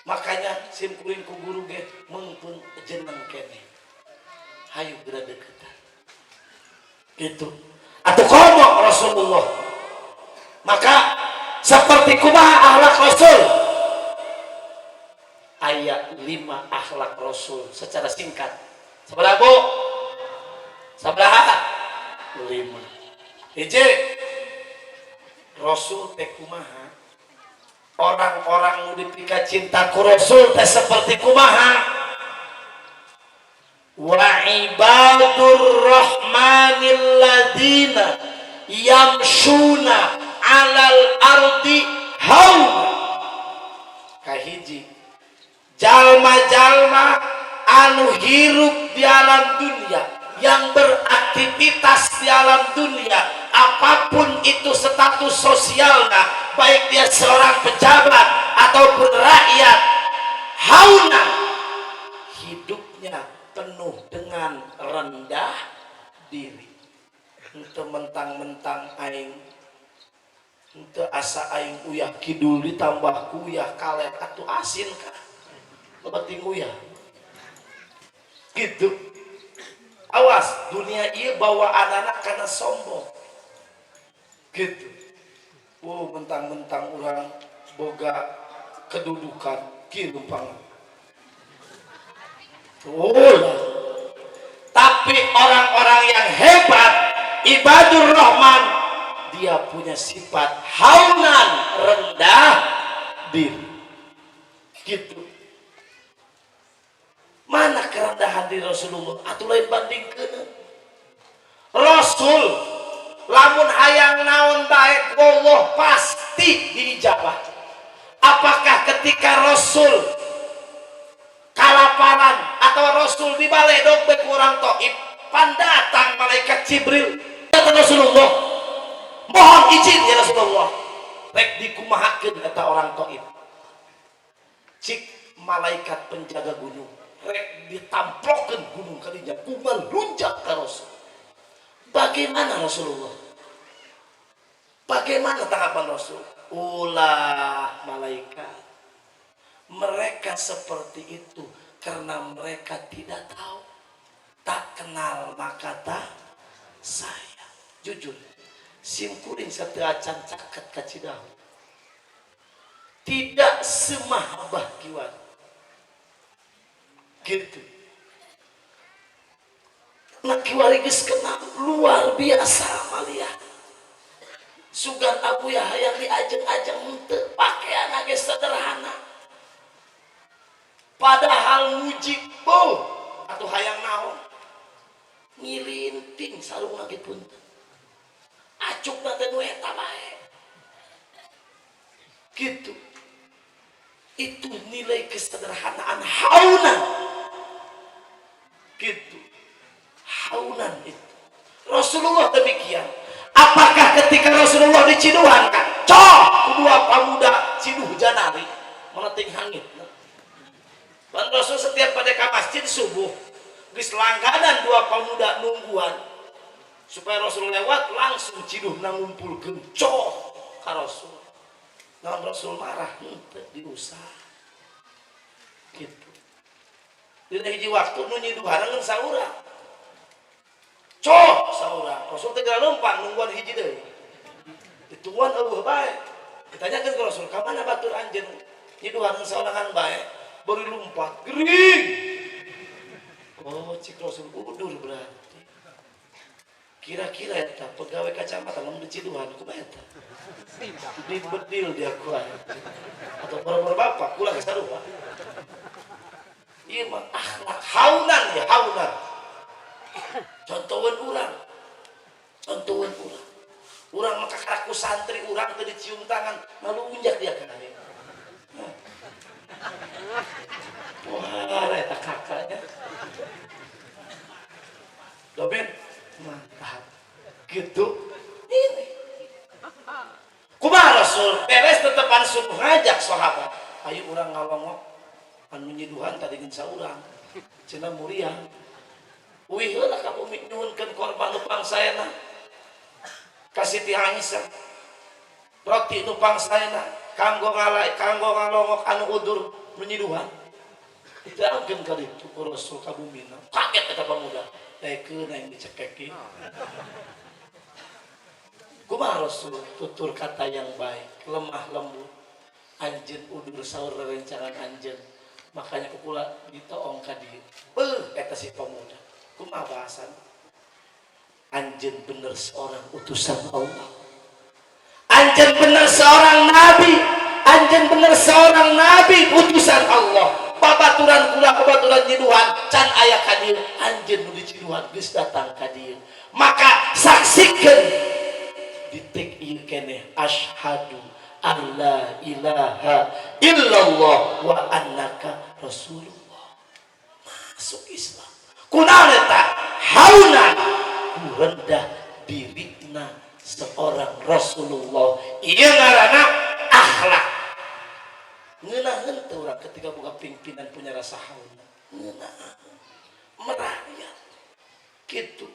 S1: Makanya simkuring ku guru ge mengpun jeneng kene. Hayu geura deukeutan. Gitu. Atuh komo Rasulullah. Maka seperti kumaha akhlak Rasul. Aya 5 akhlak Rasul secara singkat. Sabaraha Bu? Sabaraha? 5. Hiji, Rasul teh kumaha? Orang-orang nu dipika cinta ku Rasul teh seperti kumaha? Wa ibadur rahmanil ladzina yamshuna 'alal ardi hauna. Kahiji, jalma-jalma anu hirup di alam dunia, yang beraktivitas di alam dunia, apapun itu status sosialnya, baik dia seorang pejabat ataupun rakyat, hauna, hidupnya penuh dengan rendah diri. Henteu mentang-mentang aing, henteu asa aing uyah kidul ditambah ku uyah kalet atuh asin kah penting uyah gitu. Awas, dunia ieu bawaan kana sombong gitu. Mentang-mentang orang boga kedudukan kieu umpama. Tapi orang-orang yang hebat, ibadur rahman, dia punya sifat haunan, rendah diri gitu. Mana kerendahan diri Rasulullah? Atuh lain bandingkeun. Rasul lamun hayang naon bae Allah pasti diijabah. Apakah ketika Rasul kalaparan atau Rasul dibaledog be kurang Taif, pandatang malaikat Jibril datang Rasulullah, mohon izin ya Rasulullah, rek dikumahakeun eta orang Taif. Cik malaikat penjaga gunung rek ditamplokeun gunung kadinya kuman lunjak ka Rasul. Bagaimana Rasulullah? Bagaimana tanggapan Rasul? Ulah malaikat, mereka seperti itu karena mereka tidak tahu, tak kenal maka tak sayang. Jujur, simkuring sateuacan caket ka Cidahu tidak semahabah kiwan gitu. Nah kiwari geus kenal luar biasa amalia. Sugan Abu Yahya yang diajeng-ajeng henteu pakaian geus sederhana. Padahal mujik atuh hayang naon ngilinting sarungna ge punten. Acukna teh nu eta bae. Gitu. Itu nilai kesederhanaan haunan. Gitu. Haunan itu. Rasulullah demikian. Apakah ketika Rasulullah di Ciduhan kan? Kedua pemuda Ciduh Janari meleting hangit. Dan Rasul setiap pada ke masjid subuh geus langganan dua pemuda nungguan supaya Rasul lewat langsung Ciduh ngumpulkeun ka Rasul. Nah Rasul marah diusah gitu. Dina hiji waktu nu nyiduhareun saurang saurang Rasul teh lompat nungguan hiji deui dituan eueuh bae ditanyakeun ka Rasul ka mana batur anjeun nyiduhareun saurangan bae bari lompat gering. Cik Rasul udur berarti kira-kira eta pegawai kacamata lamun di Ciduhan kumaha eta di bedil dia kuat atau para bapak kula geus sarupa. Ieu mah akhlak haunan ya haunan. Contoheun urang urang maka karaku santri urang teu dicium tangan ngalunjak dia ka dieu. Wah eta kakaknya Doben mantap gitu. Ini kumaha Rasul beres tetepan subuh ngajak sahabat ayo urang ngalongok anu nyiduhan tadi geus saurang cenah muriang uih heula ka bumi nyuhunkeun korban nu pangsaena ka Siti Aisyah roti nu pangsaena kanggo ngalongok anu udur nu nyiduhan didaangkeun ka ditu ku Rasul ka bumina kaget eta pemuda daekeun yang dicekeki. Kumaha Rasul tutur kata yang baik lemah lembut anjeun udur saur rerencangan anjeun makanya kukula ditoong ka dieu eta si pemuda kumaha bahasan anjeun bener seorang utusan Allah anjeun bener seorang nabi anjeun bener seorang nabi utusan Allah babaturan kula babaturan nyiduhan can aya ka dieu anjeun nu di Ciduhan geus datang ka dieu maka saksikeun ditik ieu keneh asyhadu alla ilaha illallah wa annaka rasulullah masuk Islam. Kunaon eta haunan rendah dirina seorang Rasulullah ieu ngaranna akhlak. Ngeunaheun teu urang ketika boga pimpinan punya rasa haun ngeunah merakyat gitu.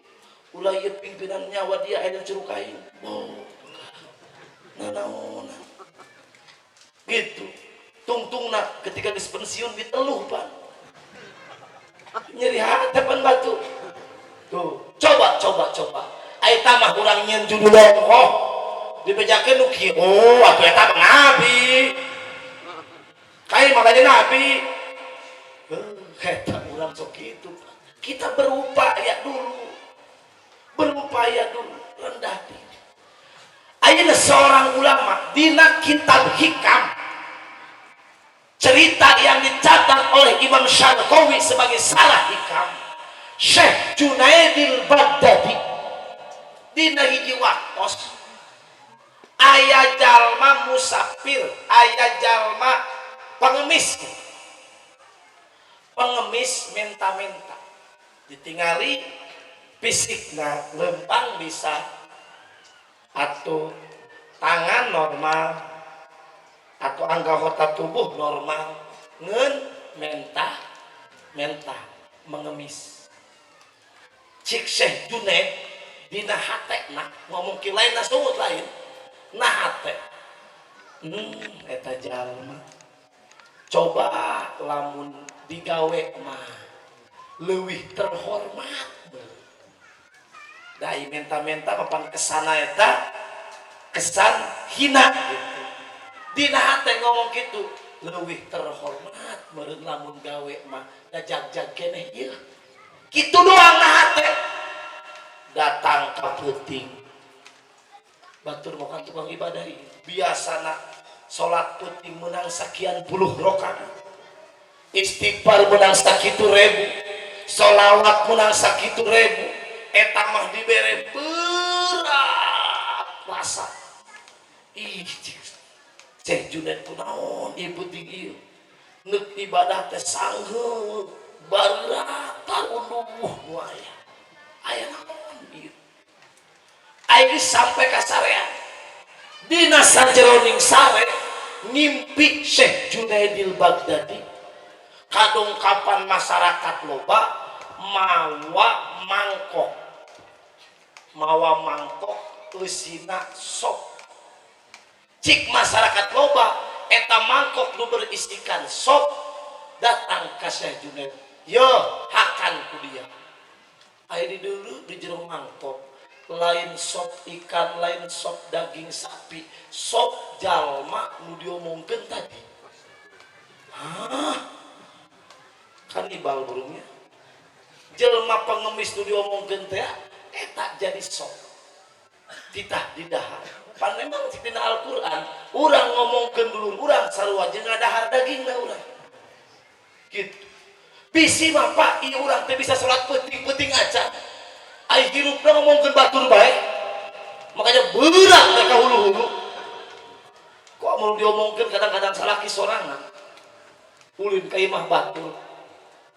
S1: Ulah ieu pimpinan nyawa dia aya curug kain nanaona gitu tungtungna ketika geus pensiun diteluh pan nyeri hatapan batu tuh coba aya tamah urang nyeun judul longkoh dibejakeun nu kieu atuh eta nabi kain makanya nabi eta urang sok kitu kita berupaya dulu rendah diri. Ayeuna seorang ulama dina kitab Hikam cerita yang dicatat oleh Imam Syarqawi sebagai salah hikam Syekh Junaidil Baghdadi dina hiji waktos aya jalma musafir aya jalma pengemis menta-menta ditingali fisikna lempang bisa atau tangan normal atau anggota tubuh normal ngen mentah mengemis. Cik Syekh Junaid dina hate nak ngomong ki lain nasut lain nah hate eta jalma coba lamun digawe mah leuwih terhormat dai menta-menta papan kesana eta kesan hina gitu dina hate ngomong gitu leuwih terhormat meureun lamun gawe mah dajag-jag keneh ieu kitu doang nah hate datang ka peuting batur mokan tukang ibadah ieu biasana salat peuting menang sakian puluh rakaat istighfar menang sakitu ribu sholawat menang sakitu ribu eta mah dibere berat masa ih Syekh Junaid kunaon ibu tinggi neuk ibadah teh sangheul berat tarunduh waya aya naon ieu aya sampai ka sarean dina sajeroning sare ngimpi Syekh Junaidil Baghdadi kadongkapan masyarakat loba mawa mangkok eusina sop cik masyarakat loba eta mangkok nu berisikan sop datang ka Syekh Junaid yo hakan ku dia aya di dulu di jero mangkok lain sop ikan lain sop daging sapi sop jalma nu diomongkeun tadi kanibal burungnya jelma pengemis nu diomongkeun teh eta jadi sop titah di dahar pan memang dina Al-Qur'an urang ngomongkeun dulur urang sarua jeung ngadahar dagingna urang gitu bisi mah Pak ieu urang teh bisa salat peuting-peuting aja ai hirupna ngomongkeun batur bae makanya berat mereka hulu-hulu kok mau diomongkeun kadang-kadang salaki sorangan ulin ka imah batur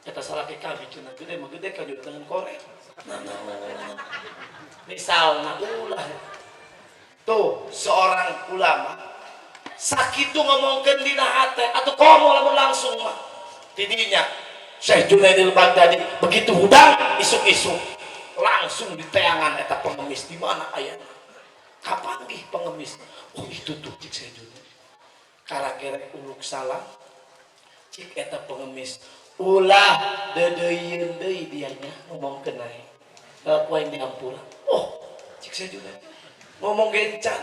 S1: eta salaki kami cenah gede mah gede ka dengan korek misalna ulah tuh seorang ulama sakitu ngomongkeun dina hate atuh komo lamun langsung mah tidinya Syekh Junaidil Baghdadi begitu hudang isuk-isuk langsung di teangan eta pengemis di mana ayana kapanggih pengemis oh itu tuh cik Syekh Junaid karagerek uluk salam cik eta pengemis ulah dedeyeun deui dianya ngomongkeun nae ku aing dihampura oh cik Syekh Junaid ngomong gencan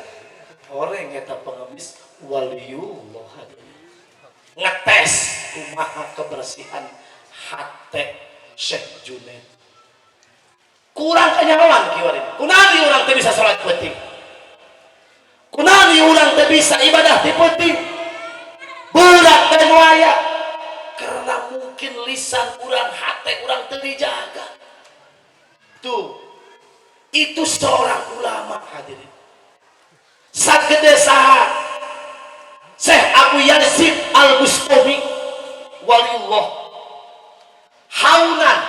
S1: horeng eta pengemis waliullah ngetes kumaha kebersihan hate Syekh Junaid kurang kanyawan kieueureun kunaon urang teh bisa salat peuting kunaon urang teh bisa ibadah di peuting berat teh aya karena mungkin lisan urang hate urang teu dijaga tuh itu seorang ulama hadirin sagede saha Syekh Abu Yazid Al-Bustami waliullah haunan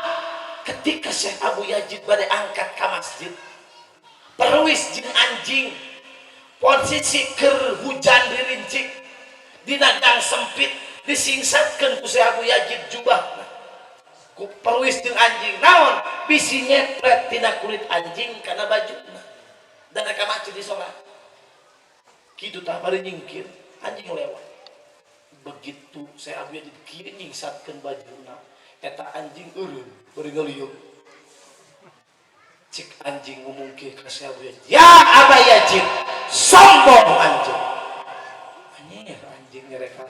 S1: ketika Syekh Abu Yazid bade angkat ke masjid perwis jeung anjing posisi keur hujan dirincik dina gang sempit disingsatkeun ku Syekh Abu Yazid jubahna ku perwis jeung anjing naon bisi nyepret tina kulit anjing kana bajuna dan reka macet di salat kitu tah bari nyingkir anjing lewat begitu Syekh Abu Yazid kieu nyingsatkeun bajuna eta anjing eureun bari ngaliuk cik anjing ngomong ke Syekh Abu Yazid ya Aba Yazid sombong anjing anjing ngerekan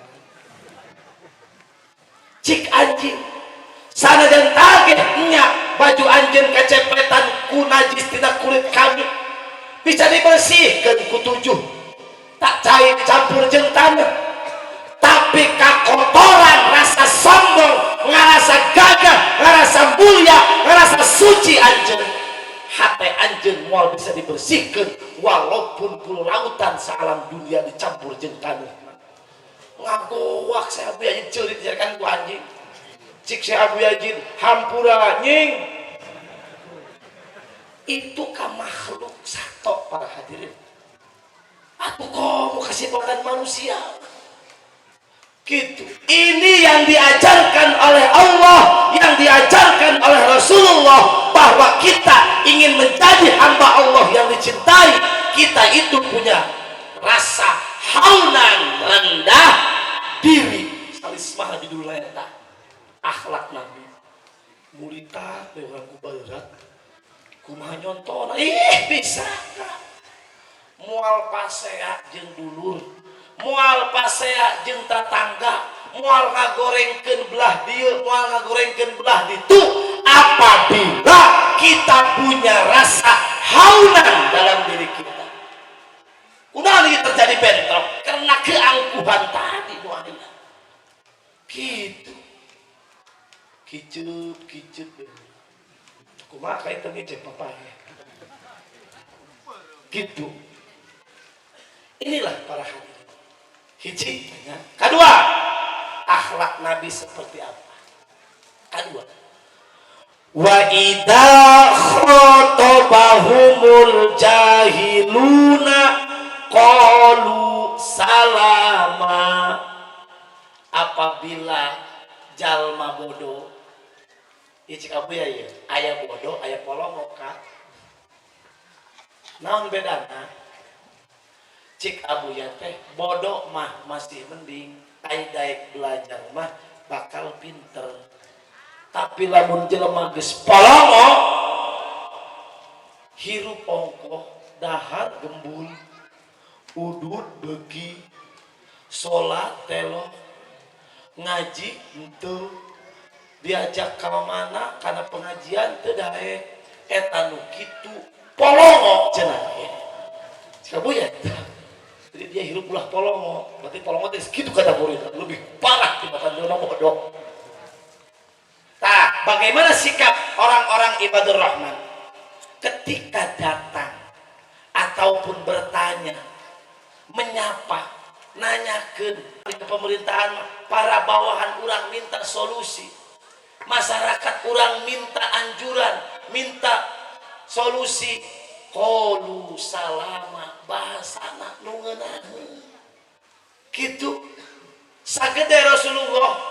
S1: cik anjing sanajan kaget nya baju anjeun kecepretan ku najis tina kulit kami bisa dibersihkeun ku 7 tak cair campur jeung tanah tapi kakotoran rasa sombong ngarasa gagah ngarasa mulia ngarasa suci anjeun hate anjeun moal bisa dibersihkeun walaupun puluh lautan saalam dunia dicampur jeung tanah ngagoak Syekh Abu Yazid ceurit jakan ku anjing cik Syekh Abu Yazid hampura nying itu ka makhluk sato para hadirin atuh komo kasih makan manusia Gitu. Ini yang diajarkan oleh Allah, yang diajarkan oleh Rasulullah, bahwa kita ingin menjadi hamba Allah yang dicintai, kita itu punya rasa haunan, rendah diri. Salismah judul leta akhlak Nabi. Mulita orang kubarat kumaha nyontona bisa mual pasea jeung dulur, mual pasea jeung tatangga, mual ngagorengkeun belah dieu, mual ngagorengkeun belah ditu. Apabila kita punya rasa haunan dalam diri kita, kunaon ieu terjadi bentrok karena keangkuhan tadi doanya. Gitu kicup kumaha kayak ngecek papanya gitu. Inilah para hadirin hiji. Kedua, akhlak Nabi seperti apa? Kedua, wa idza khotabahumul jahiluna qalu salama. Apabila jalma bodoh, cik abu ya, aya bodoh, aya polongoka. Naon bedana? Cik abu ya teh bodoh mah masih mending, ai daek belajar mah bakal pinter. Tapi lamun jelema geus polongo, hirup ongkoh, dahar gembul, udud beuki, salat telo, ngaji henteu, diajak ka mana kana pengajian teu daek, eta nu kitu polongo cenah ya. Sabu ya. Jadi dia hirup ulah polongo, berarti polongo teh kitu kategori lebih parah dibanding orang bodoh. Nah, bagaimana sikap orang-orang ibadur rahman ketika datang ataupun bertanya, menyapa, nanyakeun ke pemerintahan, para bawahan urang minta solusi, masyarakat urang minta anjuran, minta solusi, qalu salama, bahasana nu ngeunaheun kitu. Sagede Rasulullah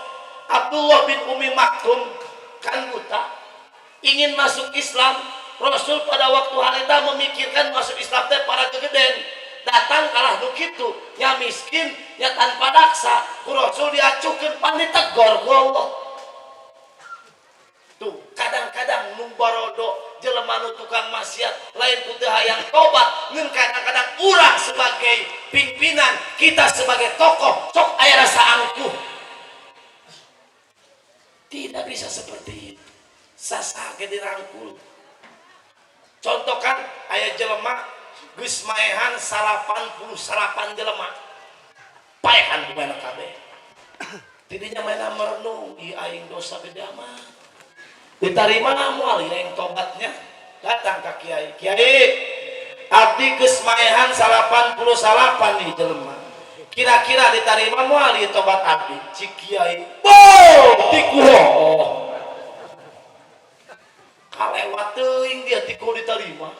S1: Abdullah bin Umi Maktum kan buta ingin masuk Islam. Rasul pada waktu harita memikirkan masuk Islam teh para gegeden, datang kalah nu kitu nya miskin nya tanpa daksa ku Rasul diacukeun pan ditegor ku Allah. Tuh kadang-kadang nu barodo jelema nu tukang maksiat lain ku teu hayang tobat, ngeun kadang-kadang urang sebagai pimpinan, kita sebagai tokoh sok aya rasa angkuh. Tidak bisa seperti itu. Sasage dirangkul. Contoh kan aya jelema geus maehan 80 jelema. Paehan ku mana kabeh. Tidinya maena merenung, ieu aing dosa gede amat. Diterima moal yang tobatnya datang ke kiai. Kiai, abdi geus maehan 88 nih jelema. Kira-kira diterima moal ieu tobat abdi. Cik kiai, "Boh, tikuh." Kalewat teuing dia tikuh diterima.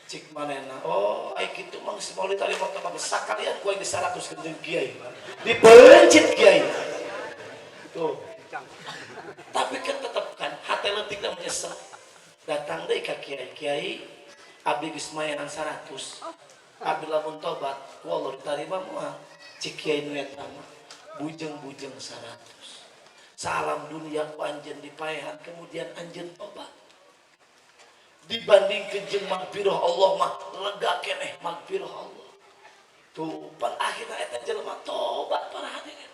S1: Cik manehna, "Oh, ai kitu mah geus moal diterima ka besar kalian ku aing di 100 jeung kiai." Dipencit kiai. Tuh. Tapi kan tetap kan hati letik dan menyesal. Datang deh ke kiai, kiai abdi geus maehan 100. Abdi lamun tobat, wallah diterima moal. Cik kiai nu eta mah bujeng-bujeng 100. Salam dunia ku anjeun dipaehan kemudian anjeun tobat. Dibandingkeun jeung magfirah Allah mah lega keneh magfirah Allah. Tuh, pan akhirna eta jelema tobat para hadirin.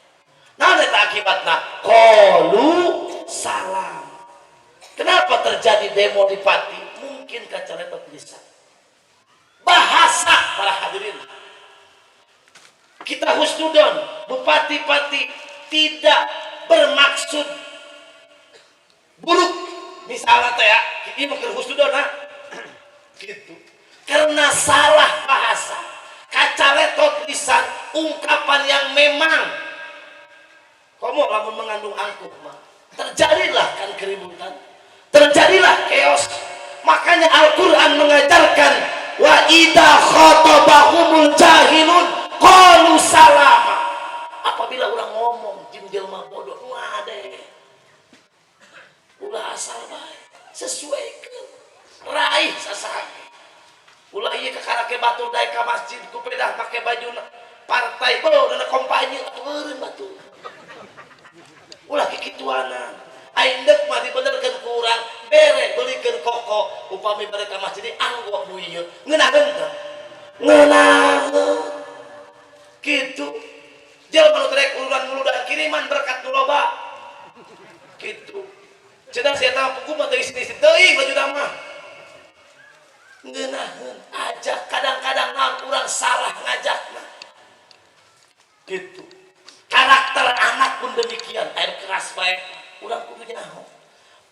S1: Nah, eta akibatna qalu salam. Kenapa terjadi demo di Pati? Mungkin kacareta tulisan. Bahasa para hadirin. Kita husnudon, bupati-pati tidak bermaksud buruk. Misalnya teh ya, ini mungkin husnudon gitu. Karena salah bahasa, kacareta tulisan, ungkapan yang memang kamu lamun mengandung angkuh mah terjadilah kan keributan, terjadilah chaos. Makanya Al-Quran mengajarkan wa idza khatabahumul jahilun qalu salama. Apabila orang ngomong sesuaikan raih sasaran ulah ieu kakarake batur daek ka masjid ku pedah make baju partai dana kampanye eureun batur ulah kikituana aindek mah dibenerkeun ku urang bere beulikeun koko upami mereka masjid anggok nu ieu ngeunaheun teh ngeunaheun kitu jelema nu rek uluran muludan kiriman berkat nu loba kitu cenah sia tah pugu mah teu isi-isi teuing baju mah ngeunaheun ajak kadang-kadang naon urang salah ngajakna gitu karakter anak pun demikian air keras baik urang kudu nyaho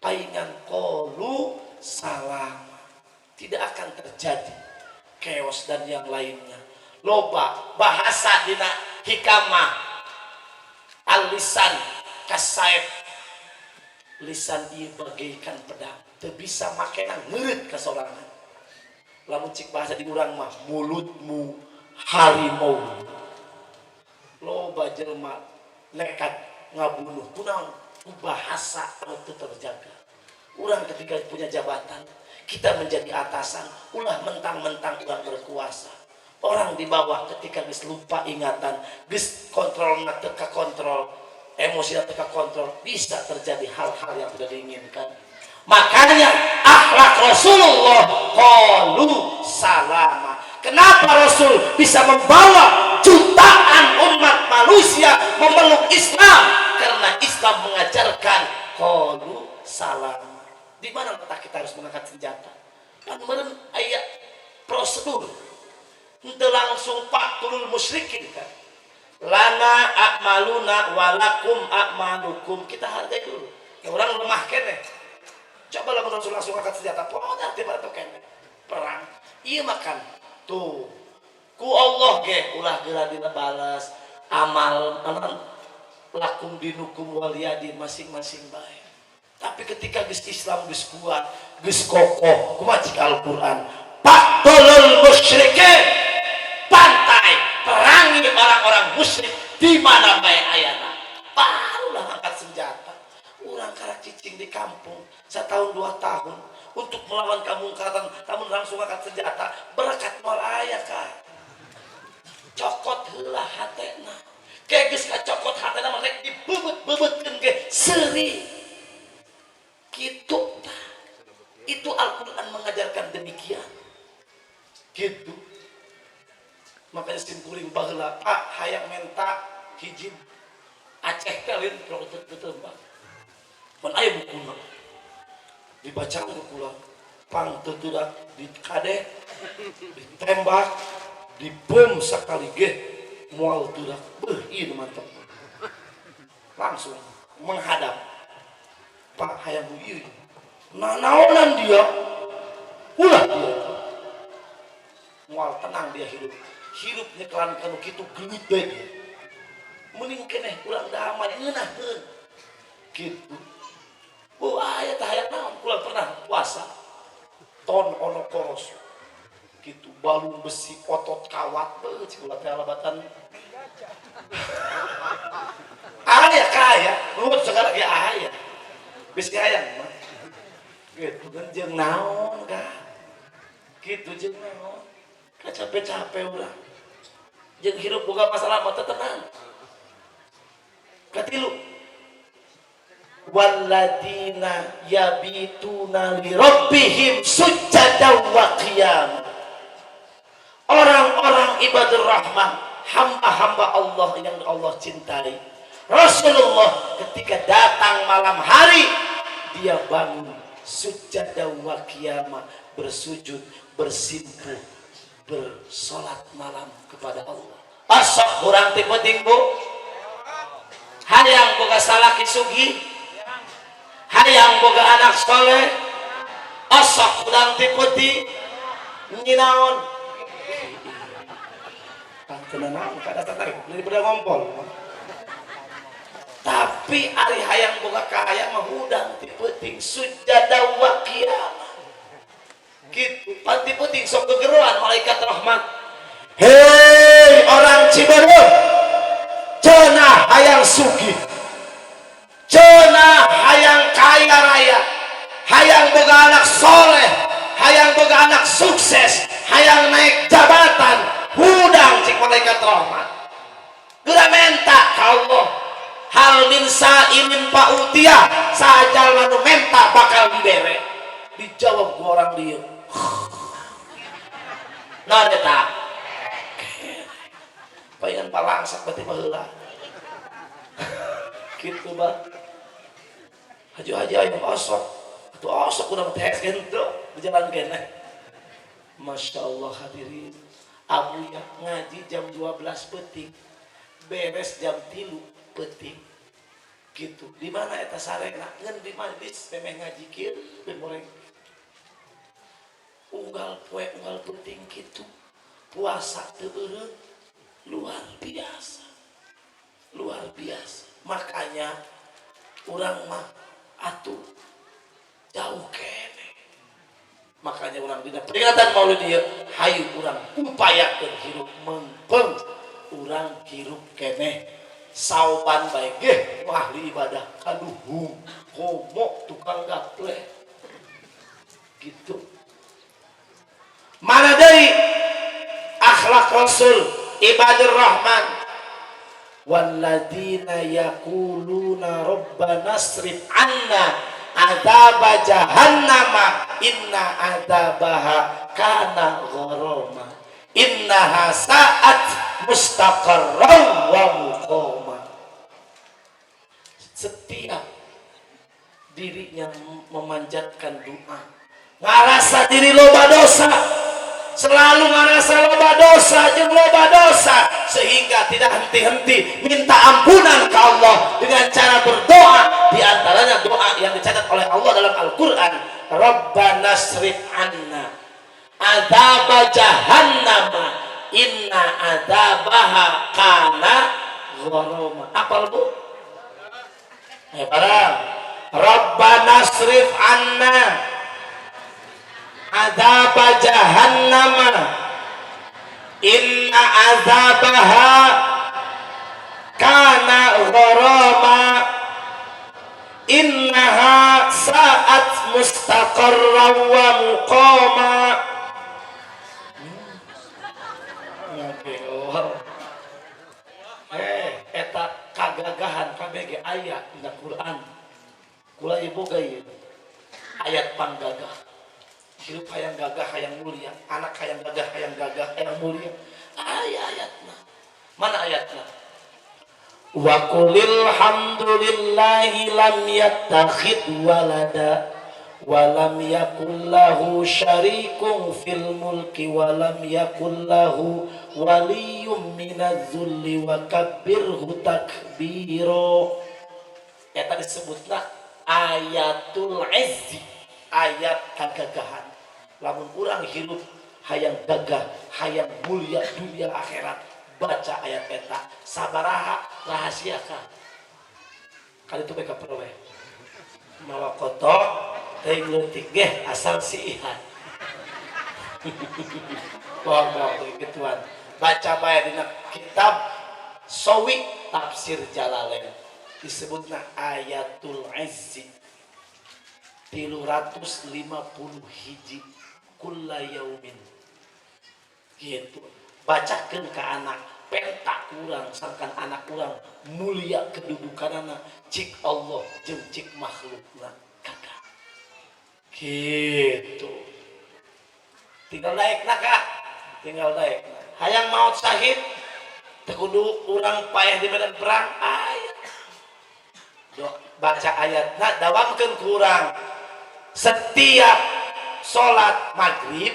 S1: paingan qalu salam tidak akan terjadi chaos dan yang lainnya loba bahasa dina hikamah al-lisan kasaib lisan ieu bagaikan pedang teu bisa makena ngeureut ka sorangan lamun cik bahasa di urang mah mulutmu harimau loba jelema nekat ngabunuh kunaon bahasa anu teu terjaga urang ketika punya jabatan kita menjadi atasan ulah mentang-mentang urang berkuasa orang di bawah ketika geus lupa ingatan geus kontrolna teu kakontrol emosi teu kakontrol bisa terjadi hal-hal yang tidak diinginkan makanya akhlak Rasulullah qalu salama kenapa Rasul bisa membawa jutaan umat manusia memeluk Islam karena Islam mengajarkan qalu salama di mana letak kita harus mengangkat senjata kan meureun aya prosedur henteu langsung pakulul musyrikin kan lana a'maluna walakum a'malukum kita hargai dulu ya orang lemah keneh coba lah langsung angkat senjata pokoknya arti pada kene perang iya makan tuh ku Allah ge ulah geura dina balas amal lakum dinukum waliyadin masing-masing bae tapi ketika geus Islam geus kuat geus kokoh kumaha cik Al-Qur'an faqtulul musyrikin pantai perangi orang-orang musyrik di mana bae ayana barulah angkat senjata urang karak cicing di kampung 1 tahun 2 tahun untuk melawan kemungkaran namun langsung angkat senjata berkat moal aya ka cokot heula hatena ke geus kacokot hatena mah rek dibeubet-beubetkeun ge seuri kitu tah itu Al-Qur'an mengajarkan demikian gitu makanya simkuring baheula Pak hayang menta hiji Aceh kalian kalau tetembak mun aya bukuna dibaca ku kula pang tetudak dikade ditembak dibom sakali ge moal tudak beuh ieu mantep langsung menghadap Pak hayang ieu naonan dia ulah dia moal tenang dia hidupnya kelan kanu kitu gelut bae mending keneh urang damai ngeunaheun kitu aya tah hayang naon kula pernah puasa ton ono koros kitu balung besi otot kawat beuh kula teh alabatan aya kaya nuhun segala ge aya bisi hayang mah kitu kan jeung naon ka kitu jeung naon capek-capek urang jeung hirup boga masalah mah teu tenang katilu walladina yabituna li rabbihim sujjadan wa qiyam orang-orang ibadur rahman hamba-hamba Allah yang Allah cintai Rasulullah ketika datang malam hari dia bangun sujjadan wa qiyam bersujud bersimpuh bersolat malam kepada Allah asok kurang tipe tinggu hayang boga salaki sugi hayang boga anak soleh asok kurang tipe di nyinaon pangkeunana kada tertarik daripada ngompol tapi ari hayang boga kaya mah hudang tipe ting sujada wa qiyam gitu panti penting sok kegeruan malaikat rahmat hei orang Ciberem cenah hayang sugih cenah hayang kaya raya hayang hayang boga anak soleh, hayang boga anak sukses, hayang naik jabatan, hudang cik malaikat rahmat. Geura menta ka Allah. Hal min sa'imin fa'utiyah, sajal manu menta bakal dibere. Dijawab ku orang dia. Nah eta. Payan palangsak berarti baheula. Gitu bah. Haji-haji aya osok. Atuh osok udah teh gitu berjalan kene. Masya Allah hadirin. Abu ya ngaji jam 12 peting. Beres jam 3 peting. Gitu. Di mana eta sarena? Ngan di majlis memeh ngaji kieu bemoreng. Unggal poe unggal penting gitu. Puasa teu eureun luar biasa. Luar biasa. Makanya urang mah atuh jauh kene. Makanya urang dina peringatan Maulid ieu hayu urang upayakeun hirup mempeng. Urang hirup keneh sauban bae ge ahli ibadah kaduhung komo tukang gaple gitu. Mana deui akhlak Rasul ibadur rahman walladzina yaquluna rabbana asrif anna adzaba jahannama inna adzabaha kana gharama innaha sa'at mustaqarran wa muqama. Setiap dirinya memanjatkan doa, ngarasa diri loba dosa, selalu ngarasa loba dosa jeung loba dosa, sehingga tidak henti-henti minta ampunan ke Allah dengan cara berdoa. Di antaranya doa yang dicatat oleh Allah dalam Al-Qur'an, Rabbana srif anna adzaba jahannama inna adzabaha kana gharama. Apal bu? Barang Rabbana srif anna adzaba jahannama inna adzabaha kana gharama innaha sa'at mustaqarran wa muqama. Eta kagagahan KBG ayat di Quran. Kula ibu gaya ayat panggagah. Hidup hayang gagah hayang mulia, anak hayang gagah hayang mulia. Ayatna. Mana ayatna? Wa qulil hamdulillahi lam yattakhid walada wa lam yakul lahu syarikun fil mulki wa lam yakul lahu waliyyun minadz zulli wa kabbirhu takbira. Eta disebutna ayatul izzi, ayat kagagahan. Lamun urang hirup hayang gagah, hayang mulia dunia akhirat, baca ayat eta sabaraha rahasiakan. Kali itu mereka perwe mawa kotok teuing leutik ge asal siihan. Ngomong gituan. Baca bae dina kitab Sawi Tafsir Jalalain disebutna ayatul izzi 350 hiji kulla yaumin gitu. Bacakeun ka anak pentak kurang sangkan anak kurang mulia kedudukanana cik Allah jeung cik makhlukna kakak gitu. Tinggal daekna kak, tinggal daekna. Hayang maut syahid teu kudu urang payah di medan perang ayat. Baca ayatna dawamkeun ku urang setiap salat maghrib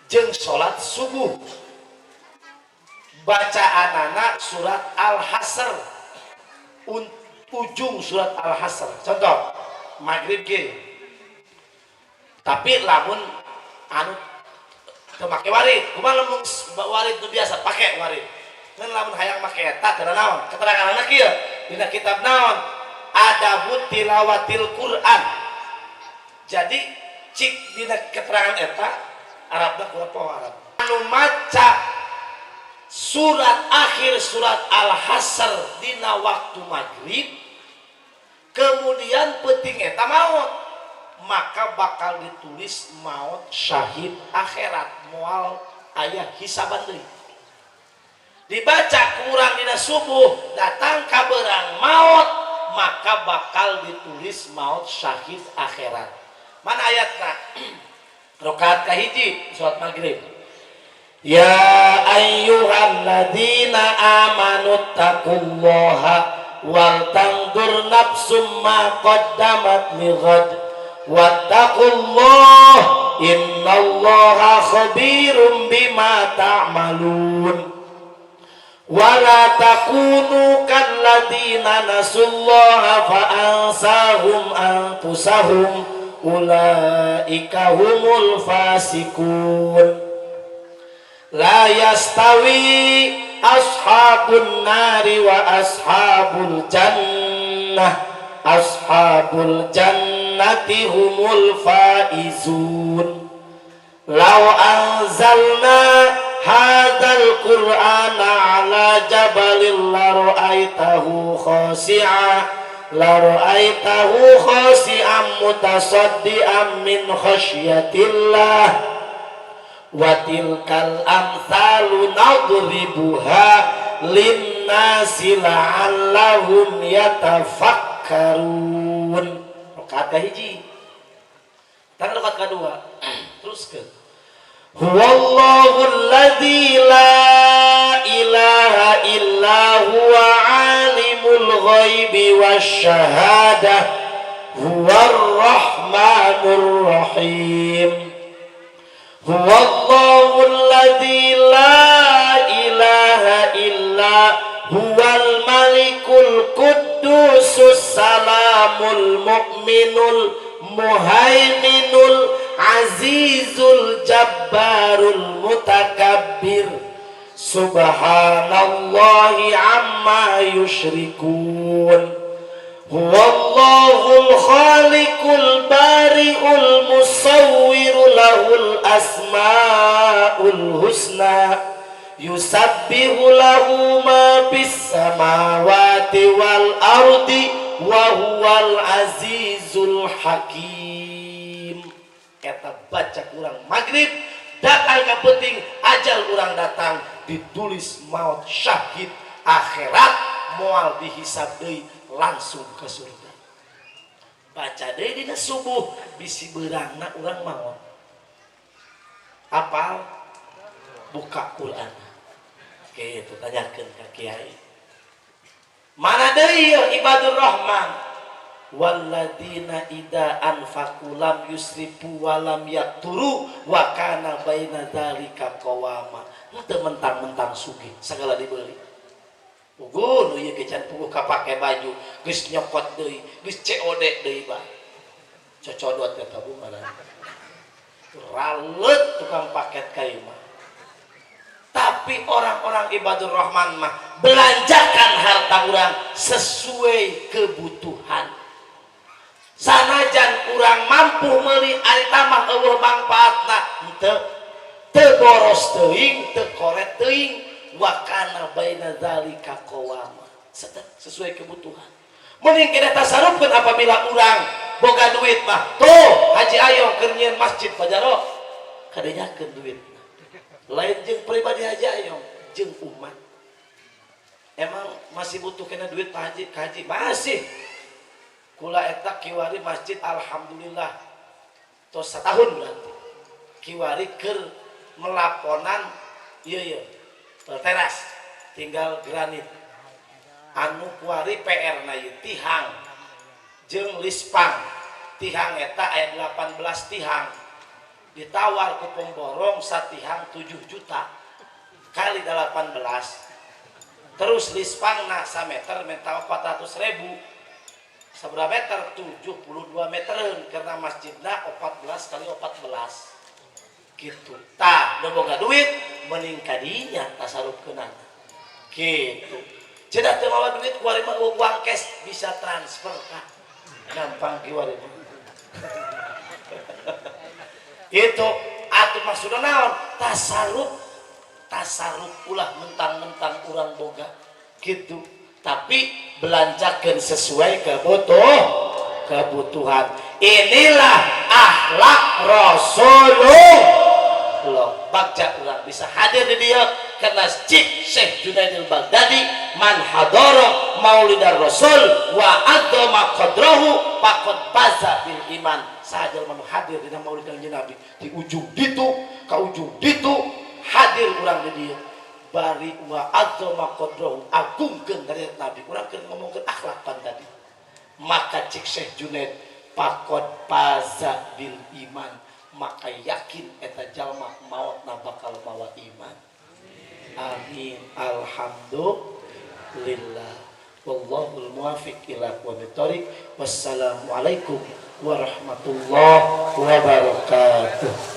S1: jeung salat subuh. Bacaanana surat Al-Hasr, ujung surat Al-Hasr. Contoh maghrib ge. Tapi lamun anu teu make warid, kumaha lamun warid nu biasa pake warid. Ngan lamun hayang make eta teu naon? Keteranganna kieu dina kitab naon? Adabut tilawatil Quran. Jadi cik dina keterangan eta Arabna kumaha Arab. Anu maca surat akhir surat Al-Hasr dina waktu maghrib kemudian penting eta maut maka bakal ditulis maut syahid akhirat moal ayah hisaban deui. Dibaca kurang dina subuh datang ka beurang maut maka bakal ditulis maut syahid akhirat. Mana ayatna? Rakaat kahiji salat maghrib. Ya ayyuhalladzina amanu taqullaha wal tandur nafsum ma qaddamat lighad wattaqullah innallaha khabirum bima ta'malun. Wala takunu kalladzina nasullaha fa ansahum anfusahum ulaika humul fasikun. La yastawi ashabun nari wa ashabul jannati humul faizun. Law anzalna hadzal qur'ana ala jabalin la ra'aitahu khashi'an mutasaddian min khasyatillah wa tilkal amsalu nadribuha linnasi la'allahum yatafakkarun. Rakaat kahiji. Tang rakaat kedua. Teruskeun. Huwallahu alladzi la ilaha illa huwa alimul ghaibi wasyahadah huwar rahmanur rahim. Huwallahu alladzi la ilaha illa huwal malikul quddusus salamul mu'minul muhaiminul azizul jabbarul mutakabbir subhanallahi amma yusyrikun. Huwallahul khaliqul bari'ul musawwiru lahul asmaul husna yusabbihu lahu ma fis samawati wal ardi wa huwal azizul hakim. Eta baca kurang maghrib datang ka penting ajal urang datang ditulis maut syahid akhirat moal dihisab deui langsung ke surga. Baca deui dina subuh bisi beurangna urang maot. Apal buka Quran. Kitu tanyakeun ka kiai. Mana deui ibadur rahman? Walladzina idza anfaqu lam yusrifu wa lam yaqturu wa kana baina dzalika qawama. Henteu mentang-mentang sugih sagala dibeli. Puguh nu ieu can puguh kapake baju geus nyokot deui, geus COD deui bah. Cocodot eta bungaran. Ralet tukang paket kayu mah. Tapi orang-orang ibadur rahman mah belanjakan harta urang sesuai kebutuhan. Sanajan urang mampu meuli ari tamah eueuh mangpaatna henteu teu boros teuing teu koret teuing wa kana baina zalika qawama sesuai kebutuhan. Mending kita tasarrufkeun apabila urang boga duit mah tuh Haji Ayong keur nyieun masjid Fajaro kadenyakeun duitna. Lain jeung pribadi Haji Ayong jeung umat. Emang masih butuh kena duit Pak Haji? Haji masih. Kula eta kiwari masjid alhamdulillah tos setahun berarti kiwari keur melaponan ieu teras tinggal granit anu kuari PR na ieu tihang jeung lispang tihang eta aya 18 tihang ditawar ku pemborong satihang 7 juta kali 18 terus lispangna sameter minta 400.000 seberapa meter 72 meteran karena masjidna 14 kali 14 gitu. Tah da boga duit mending kadinya tasarrufkeunana gitu. Cedak teu mawa duit kuari mah uang cash bisa transfer kah gampang kiwari itu atuh maksudna naon tasarruf ulah mentang-mentang urang boga gitu. Tapi belanjakan sesuai kebutuhan. Inilah akhlak Rasulullah. Bagja urang bisa hadir di dia karena cik Syekh Junaidil Baghdadi man hadara maulidar Rasul wa adzama qadrahu faqad baza bil iman. Sahaja manu hadir di maulid kanjeng Nabi di ujung ditu ka ujung ditu hadir urang di dia bari wa adzama qadrahu agungkeun dari Nabi. Urang keur ngomongkeun akhlak pan tadi. Maka cik Syekh Junaid faqad baza bil iman, maka yakin eta jalma mautna bakal mawa iman. Amin. Alhamdulillah. Wallahul muwaffiq ila aqwamit thoriq. Wassalamualaikum warahmatullahi wabarakatuh.